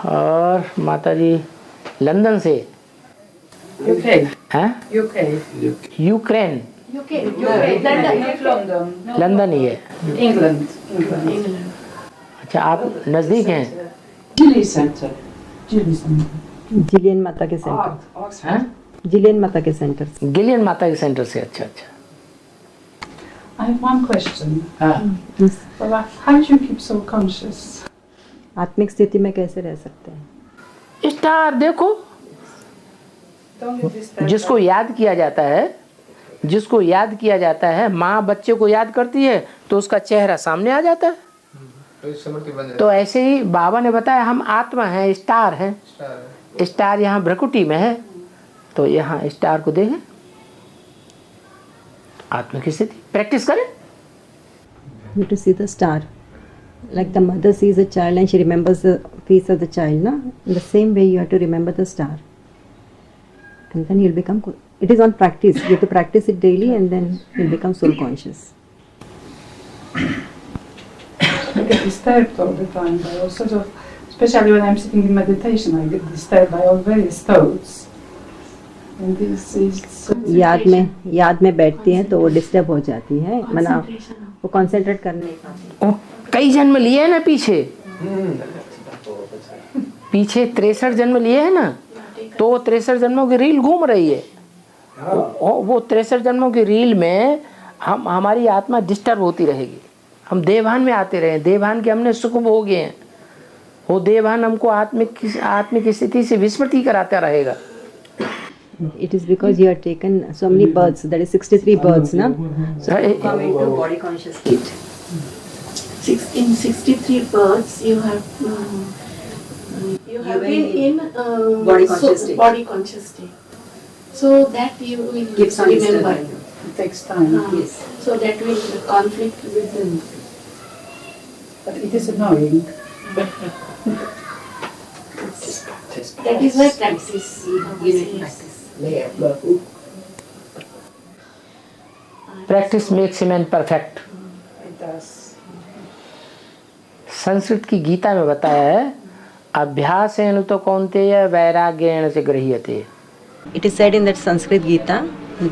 और माता जी लंदन से UK. हैं? UK. Ukraine, London. लंदन ही है। England. अच्छा, आप नज़दीक हैं? Gilly Center. Gilly Center. जिलियन माता के सेंटर, Oxford. हैं? जिलियन माता के सेंटर से। गिलियन माता के सेंटर से। अच्छा अच्छा। I have one question. हाँ, Baba, how do you keep so conscious? आत्मिक स्थिति में कैसे रह सकते हैं? स्टार देखो, Don't get disturbed. जिसको याद किया जाता है, माँ बच्चे को याद करती है तो उसका चेहरा सामने आ जाता है। तो स्मृति बन तो ऐसे ही बाबा ने बताया हम आत्मा हैं, स्टार हैं। जाती है। स्टार यहाँ भ्रकुटी में है तो यहाँ स्टार को देखें, आत्मा की स्थिति प्रैक्टिस करें। You to see the star, like the mother sees a child and she remembers the face of the child, na? In the same way, you have to remember the star, and then you'll become. It is on practice. You have to practice it daily, and then you'll become soul conscious. I get disturbed all the time by all sorts of, especially when I'm sitting in meditation, I get disturbed by all various thoughts. And this is याद में बैठती हैं तो वो disturb हो जाती है, मना वो कंसंट्रेट कर नहीं पाती। ओ, कई जन्म लिए हैं ना पीछे 63 जन्म लिए हैं ना, तो वो 63 जन्मों की रील घूम रही है। वो 63 जन्मों की रील में हमारी आत्मा डिस्टर्ब होती रहेगी। हम देवभान में आते रहे, देवभान के हमने सुख भोगे हैं, वो देवभान हमको आत्मिक स्थिति से विस्मृति कराता रहेगा। It is because you have taken so many births, that is 63 births, na? So you come into body conscious state. In 63 births, you have been in body conscious state. Body conscious state. So that you will Keeps on remember. disturbing you. it takes time. Yes. So that will conflict with them. But it is annoying. That is why practice. You need practice. Practice makes man perfect. It does. Sanskrit की गीता में बताया है अभ्यासेन तो कौन्तेय वैराग्येण च गृह्यते। It is said in that Sanskrit Gita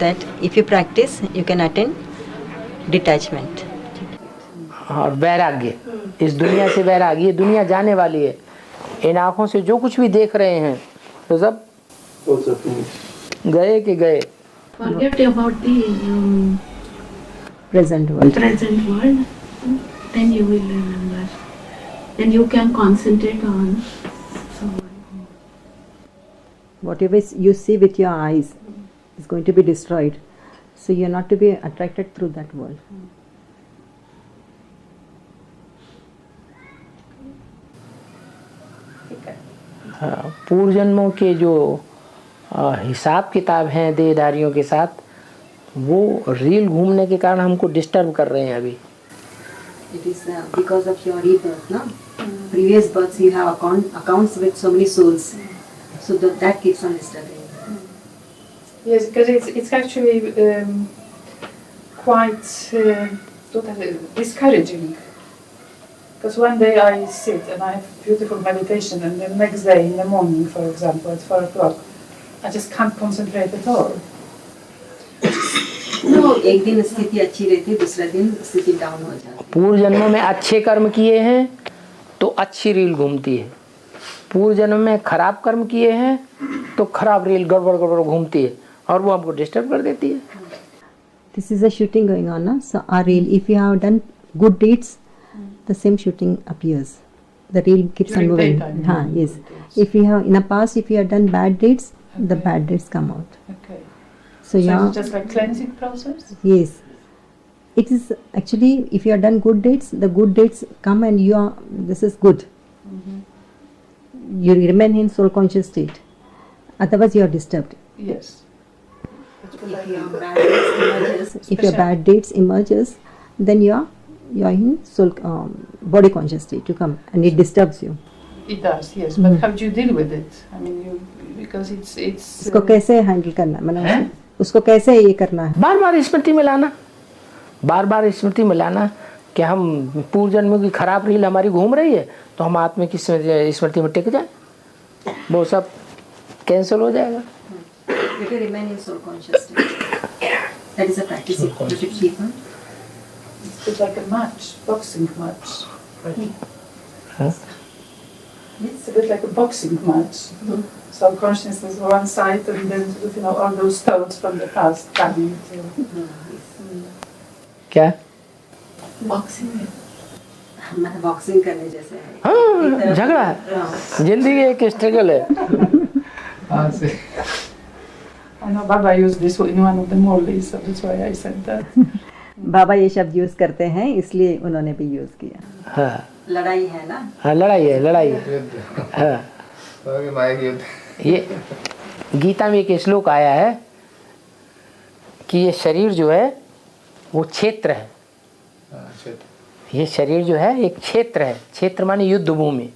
that if you practice, you can attain detachment. और वैराग्य, इस दुनिया से वैराग्य, ये दुनिया जाने वाली है। इन आँखों से जो कुछ भी देख रहे हैं तो सब गए कि गए। Forget about the Present world. present world, then you will remember. Then you can concentrate on. So, Whatever you see with your eyes is going to be destroyed. So you are not to be attracted through that world. हाँ, पूर्व जन्मों के जो हिसाब किताब हैं देहधारियों के साथ, वो रील घूमने के कारण हमको डिस्टर्ब कर रहे हैं अभी। It is because of your rebirth, no? Previous births you have accounts with so many souls, so that keeps on disturbing. Yes, because it's actually quite discouraging. Because one day I sit and I have beautiful meditation, and the next day in the morning, for example, at 4 o'clock, I just can't concentrate at all. एक दिन स्थिति अच्छी रहती है, दूसरा दिन स्थिति down हो जाती है। पूर्व जन्मों में अच्छे कर्म किए हैं तो अच्छी रील घूमती है, पूर्व जन्म में खराब कर्म किए हैं तो खराब रील गड़बड़ गड़बड़ घूमती है और वो हमको डिस्टर्ब कर देती है। This is a shooting going on, na? So our reel, if you have done good deeds, the same shooting appears. The reel keeps on During moving. daytime, हाँ, yeah. yes. If you have in the past, if you have done bad deeds, the Okay. bad deeds come out. Okay. So So yeah, it's just like cleansing process? yes. It is actually, if you have done good deeds, the good deeds come and you are, this is good. You remain in soul conscious state. Otherwise, you are disturbed. Yes. That's what I If your mean. bad deeds emerges, if your bad deeds emerges, then you are in soul body conscious state to come, and it disturbs you. It does, yes. But how do you deal with it? I mean, because it's उसको कैसे handle करना है, मतलब उसको कैसे ये करना है? बार बार स्मृति में लाना, बार बार स्मृति में लाना कि हम पूर्व जन्म की खराब रील हमारी घूम रही है तो हम आत्मा की स्मृति में टिक जाए, वो सब कैंसिल हो जाएगा। Let you remain in soul conscious state. That is a practice. Let it keep on. It's a bit like a match, boxing match. Huh? It's a bit like a boxing match. So consciousness is one side, and then all those thoughts from the past coming to. क्या? Boxing में मतलब boxing करने जैसे है। हाँ, झगड़ा है, जिंदगी एक स्ट्रगल है। I know Baba used this in one of the Morley's, so that's why I said that. बाबा ये शब्द यूज करते हैं, इसलिए उन्होंने भी यूज किया। हाँ लड़ाई है ना? हाँ, लड़ाई है, लड़ाई है। युद्ध, हाँ, माया युद्ध। ये गीता में एक श्लोक आया है कि ये शरीर जो है वो क्षेत्र है, ये शरीर जो है एक क्षेत्र है, क्षेत्र माने युद्ध भूमि।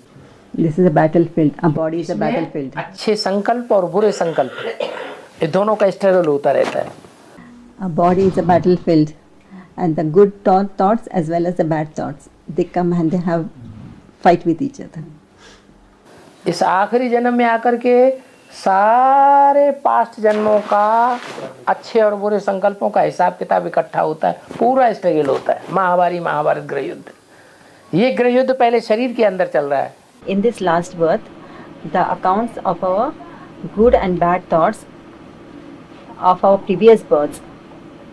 This is a battlefield. A body is a battlefield. अच्छे संकल्प और बुरे संकल्प, ये दोनों का स्ट्रगल होता रहता है। A body is a battlefield, and the good thoughts as well as the bad thoughts, they come and they have fight with each other. इस आखिरी जन्म में आकर के सारे पास्ट जन्मों का अच्छे और बुरे संकल्पों का हिसाब किताब इकट्ठा होता है, पूरा स्ट्रगल होता है। महाभारत गृह युद्ध, ये गृह युद्ध पहले शरीर के अंदर चल रहा है। In this last birth, the accounts of our good and bad thoughts of our previous births,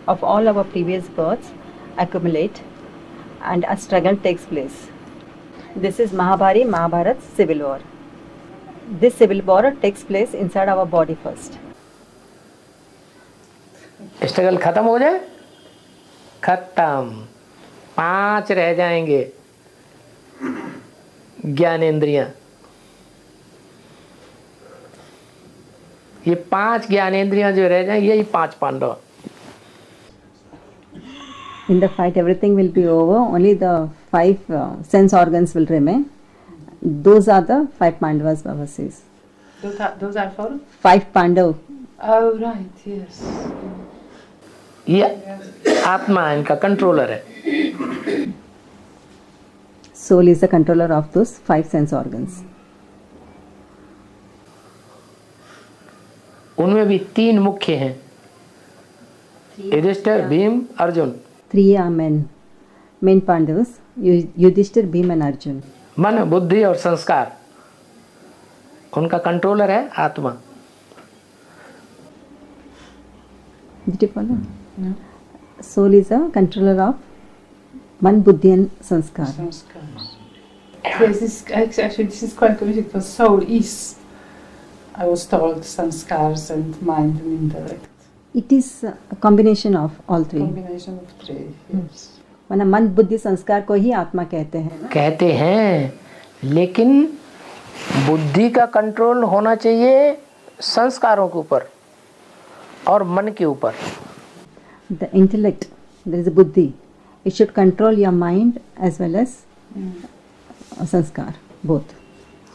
of all our previous births, accumulate, and a struggle takes place. This is Mahabharat civil war. This civil war takes place inside our body first. Struggle खत्म हो जाए, खत्म, 5 रह जाएंगे ज्ञानेंद्रियां। ये 5 ज्ञानेंद्रियां जो रह जाएंगी, यही 5 Pandav. In the fight, everything will be over. Only the 5 sense organs will remain. Those are the 5 Pandavas, Baba says. Those are for? 5 Pandav. Oh, right, yes. ये आत्मा इनका कंट्रोलर है। Soul is the controller of those 5 sense organs. उनमें भी 3 मुख्य हैं, Yudhishthir, Bhim, Arjun. 3 are main Pandavas, Yudhishthir, Bhim and Arjun. मन, बुद्धि और संस्कार, उनका कंट्रोलर है आत्मा। Did you follow? No. Soul is a controller of Man, Buddhi and Sanskar. Sanskars. Yes, this is quite confusing because soul is, I was told, sanskars and mind and intellect. It is a combination of all 3. Combination of 3, yes. माना मन, बुद्धि, संस्कार को ही आत्मा कहते हैं ना? कहते हैं, लेकिन बुद्धि का कंट्रोल होना चाहिए संस्कारों के ऊपर और मन के ऊपर। The intellect, there is a buddhi. It should control your mind as well as sanskar, both.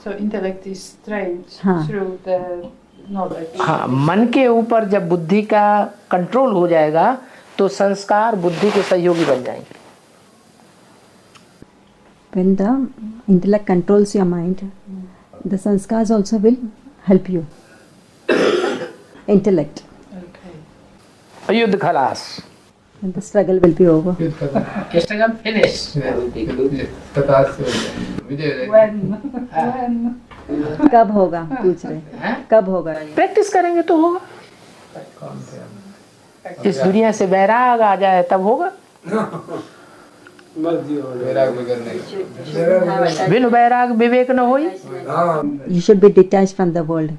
So intellect is trained हाँ. through the knowledge. हाँ, मन के ऊपर जब बुद्धि का कंट्रोल हो जाएगा तो संस्कार बुद्धि के सहयोगी बन जाएंगे। When the intellect controls your mind, the sanskars also will help you. intellect. Okay. युद्ध खलास, And the struggle will be over. युद्ध खत्म, स्ट्रगल फिनिश। तथा विजय हो जाएगी। When? कब होगा पूछ रहे, कब होगा? प्रैक्टिस करेंगे तो होगा। कौन थे हम? इस दुनिया से वैराग आ जाए तब होगा। मर्जी हो जाए। वैराग वगैरह नहीं। बिन वैराग विवेक न होई। You should be detached from the world.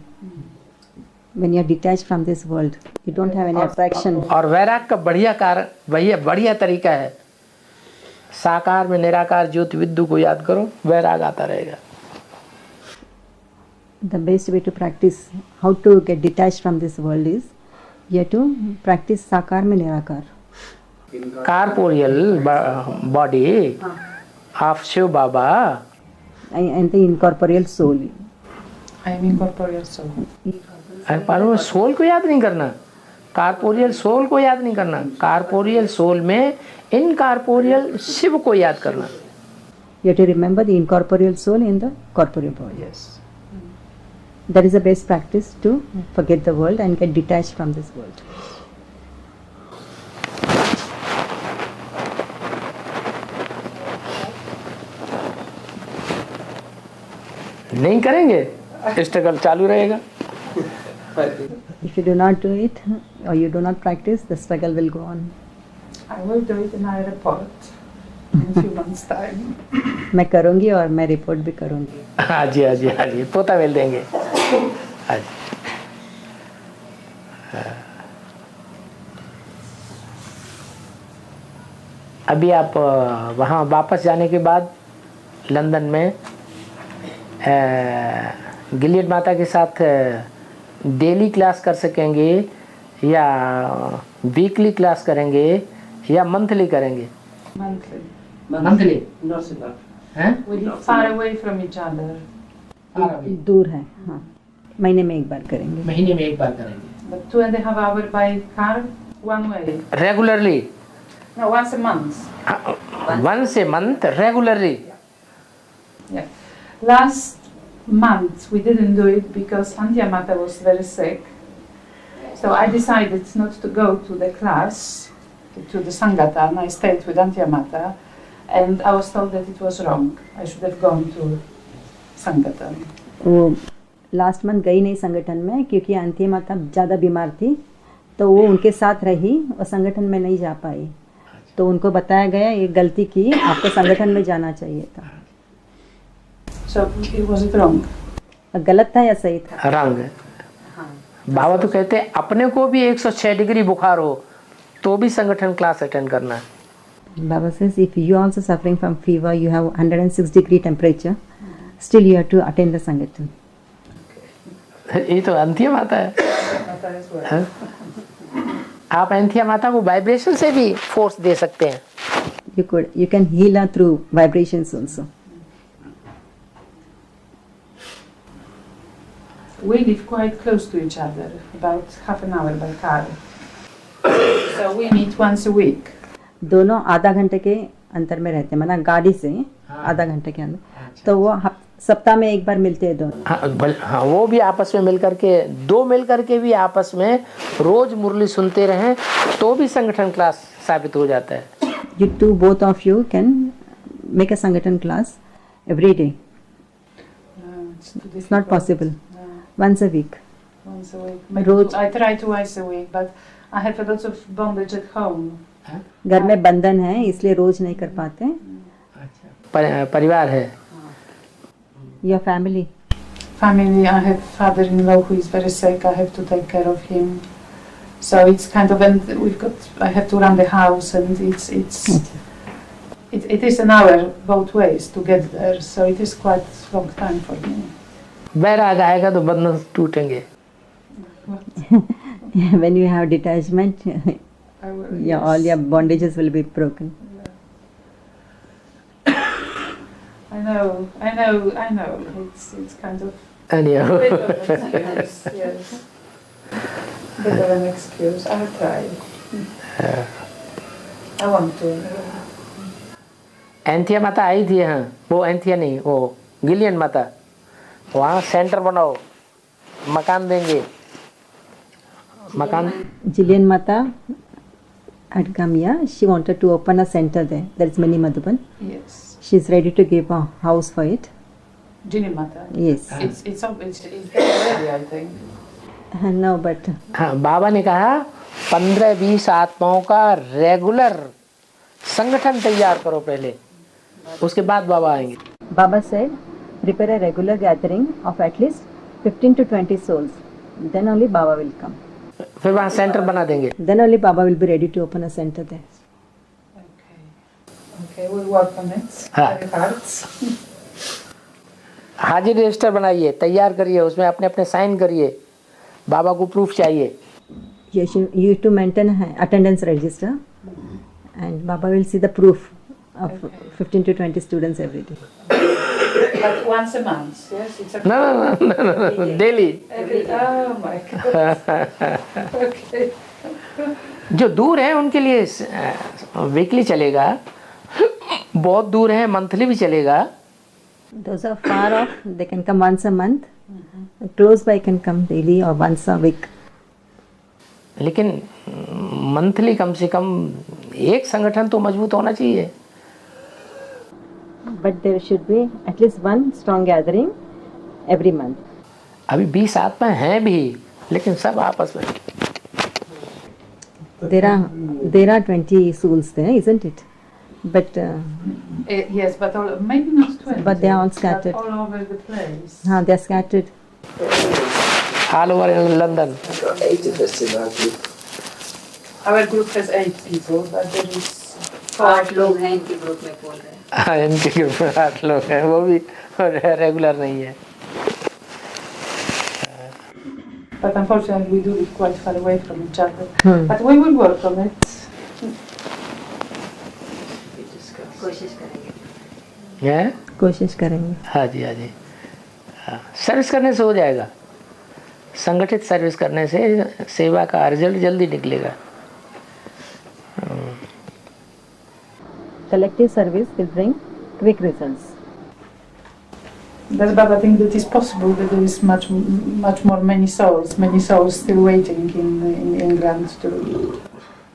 When you are detached from this world, you don't have any attraction. और वैराग का बढ़िया कारण, बढ़िया तरीका है, साकार में निराकार ज्योति विद्यु को याद करो, वैराग आता रहेगा। The best way to practice how to get detached from this world is you have to practice sakar mein nirakar. Corporeal body of Shiv Baba And the incorporeal soul. I am incorporeal soul. पर soul को याद नहीं करना, corporeal soul को याद नहीं करना, corporeal soul में इनकॉर्पोरियल शिव को याद करना। You have to remember the incorporeal soul in the corporeal body. Yes. That is the best practice to forget the world and get detached from this world. नहीं करेंगे स्ट्रगल चालू रहेगा। If you do not do it or you do not practice, the struggle will go on. I will do it and I report in a few months' time. मैं करूँगी और मैं report भी करूँगी। हाँ जी, हाँ जी, हाँ जी, पोता मिल देंगे। हाँ जी। अभी आप वहाँ वापस जाने के बाद लंदन में गिलियड माता के साथ डेली क्लास कर सकेंगे या वीकली क्लास करेंगे या मंथली करेंगे? Monthly. मंथली हैं? We live far away from each other. दूर है, हाँ, महीने में एक बार करेंगे। महीने में एक बार करेंगे। But 2.5 hours by car, one way. Regularly? No, once a month. Once a month regularly? Yeah. Last month we didn't do it because Santyamata was very sick. So I decided not to go to the class, to the Sangata, and I stayed with Antyamata. And I was told that it was wrong. I should have gone to Sangata. वो last month गई नहीं संगठन में क्योंकि अंतिम माता ज़्यादा बीमार थी, तो वो उनके साथ रही और संगठन में नहीं जा पाई। तो उनको बताया गया ये गलती की, आपको संगठन में जाना चाहिए था। So was it wrong? गलत था या सही था? रंग। बाबा तो कहते हैं अपने को भी 106 डिग्री बुखार हो तो भी संगठन क्लास अटेंड करना है। Baba says if you also suffering from fever, you have 106 degree temperature, still you have to attend the sangathan. ये तो अंतिम माता है। Mata as well. हाँ? आप अंतिया माता को वाइब्रेशन से भी फोर्स दे सकते हैं। You can heal her through vibrations also. We live quite close to each other, about half an hour by car. So we meet once a week. दोनों आधा घंटे के अंतर में रहते हैं, माना गाड़ी से आधा घंटे के अंदर, तो वो सप्ताह में एक बार मिलते हैं दोनों। हाँ, वो भी आपस में मिल करके, दो मिल करके भी आपस में रोज मुरली सुनते रहें तो भी संगठन क्लास साबित हो जाता है। You two, both of you can make a sangathan class every day. It's not possible. Once a week. Once a week. Rose. I try twice a week, but I have a lot of bondage at home. घर में बंधन है इसलिए रोज नहीं कर पाते। परिवार है। Your family. Family, I have father-in-law who is very sick. I have to take care of him. So it's kind of, and I have to run the house, and it is an hour both ways to get there. So it is quite a long time for me. वैराग आएगा तो बंधन टूटेंगे। When you have detachment, Yes. all your bondages will be broken. I know. It's kind of Anyhow. a bit of an excuse. Yes. Bit of an excuse. I'll try. I want to. एंथिया माता आई थी, हाँ, वो एंथिया नहीं, वो Gillian माता। वहाँ centre बनाओ, मकान देंगे, मकान Jillian Mata had come here. She wanted to open a center there. There is Mini Madhuban. Yes. She's ready to give a house for it. Ginny Mata. Yes. It's there already, I think. No, but हाँ, बाबा ने कहा 15-20 आत्माओं का regular संगठन तैयार करो पहले, उसके बाद बाबा आएंगे। Baba said, prepare a regular gathering of at least 15 to 20 souls. Then only Baba will come. फिर वहाँ सेंटर बना देंगे। Then only Baba will be ready to open a center there. Okay, we'll work on it. हाँ। Very hard. हाजिर register बनाइए, तैयार करिए, उसमें अपने अपने साइन करिए, बाबा को प्रूफ चाहिए। You have to maintain an attendance register, and Baba will see the proof of 15 to 20 students every day. But once a month, yes? It's okay. No, daily. Oh my God. Okay. जो दूर है उनके लिए weekly चलेगा, बहुत दूर है monthly भी चलेगा। Those are far off, they can come once a month. Close by can come daily or once a week. लेकिन मंथली कम से कम एक संगठन तो मजबूत होना चाहिए। But there should be at least one strong gathering every month. अभी 20 आत्मा हैं भी, लेकिन सब आपस में। There are 20 souls there, isn't it? But Yes, but maybe not 20. But they are all scattered. But all over the place. they are scattered. All over in London. Our group has 8 people, but there is 8 लोग हैं इनके group में बोल रहे हैं। हाँ, इनके group में 8 लोग हैं, वो भी रेगुलर नहीं है। But unfortunately, we do live quite far away from each other. But we will work on it. कोशिश करेंगे। हैं? कोशिश करेंगे। हाँ जी, हाँ जी। हाँ, सर्विस करने से हो जाएगा। संगठित सर्विस करने से सेवा का रिजल्ट जल्दी निकलेगा। Collective service will bring quick results. Does Baba think that it's possible that there is much more many souls still waiting in England to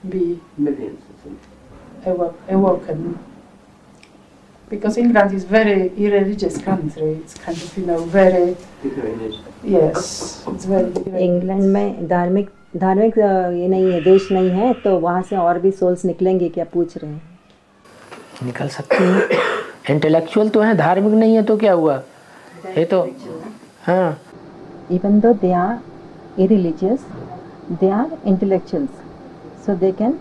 be awoken? Because England is very irreligious country. It's kind of, very, yes, it's very England में धार्मिक ये नहीं है, देश नहीं है, तो वहाँ से और भी सोल्स निकलेंगे क्या पूछ रहे हैं? निकल सकते हैं। इंटेलेक्चुअल तो हैं, धार्मिक नहीं है तो क्या हुआ? ये तो हाँ। Even though they are irreligious, they are intellectuals, so they can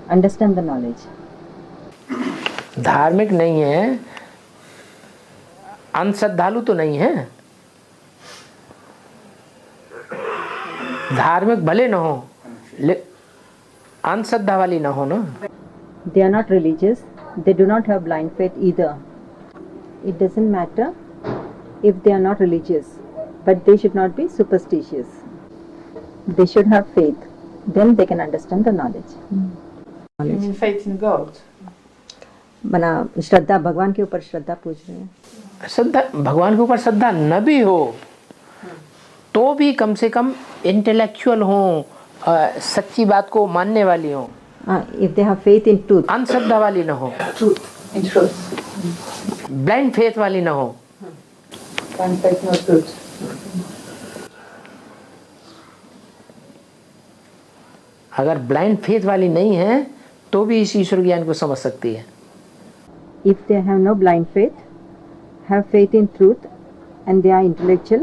understand the knowledge. धार्मिक नहीं है, अनश्रद्धालु तो नहीं है। धार्मिक भले न हो, अंधश्रद्धा वाली ना हो ना। They are not religious. They do not have blind faith either. It doesn't matter if they are not religious, but they should not be superstitious. They should have faith. Then they can understand the knowledge. You mean faith in God? मना श्रद्धा, भगवान के ऊपर श्रद्धा पूछ रहे हैं। श्रद्धा, भगवान के ऊपर श्रद्धा न भी हो तो भी कम से कम इंटेलेक्चुअल हो, सच्ची बात को मानने वाली हो। If they have faith in truth. अंधश्रद्धा वाली ना हो, In truth. ब्लाइंड फेथ वाली ना हो। Blind faith not good. अगर ब्लाइंड फेथ वाली नहीं है तो भी इस ईश्वर ज्ञान को समझ सकती है। If they have no blind faith, have faith in truth, and they are intellectual,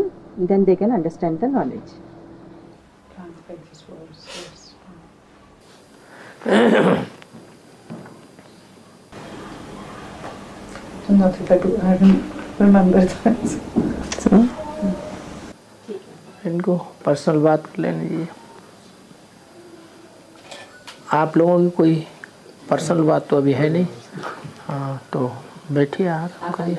then they can understand the knowledge. Blind faith is worse, yes. I'm not if I remember that. So, इनको personal बात कर लेने दीजिए। आप लोगों की कोई personal बात तो अभी है नहीं। हाँ, तो बैठिए, आराम करिए।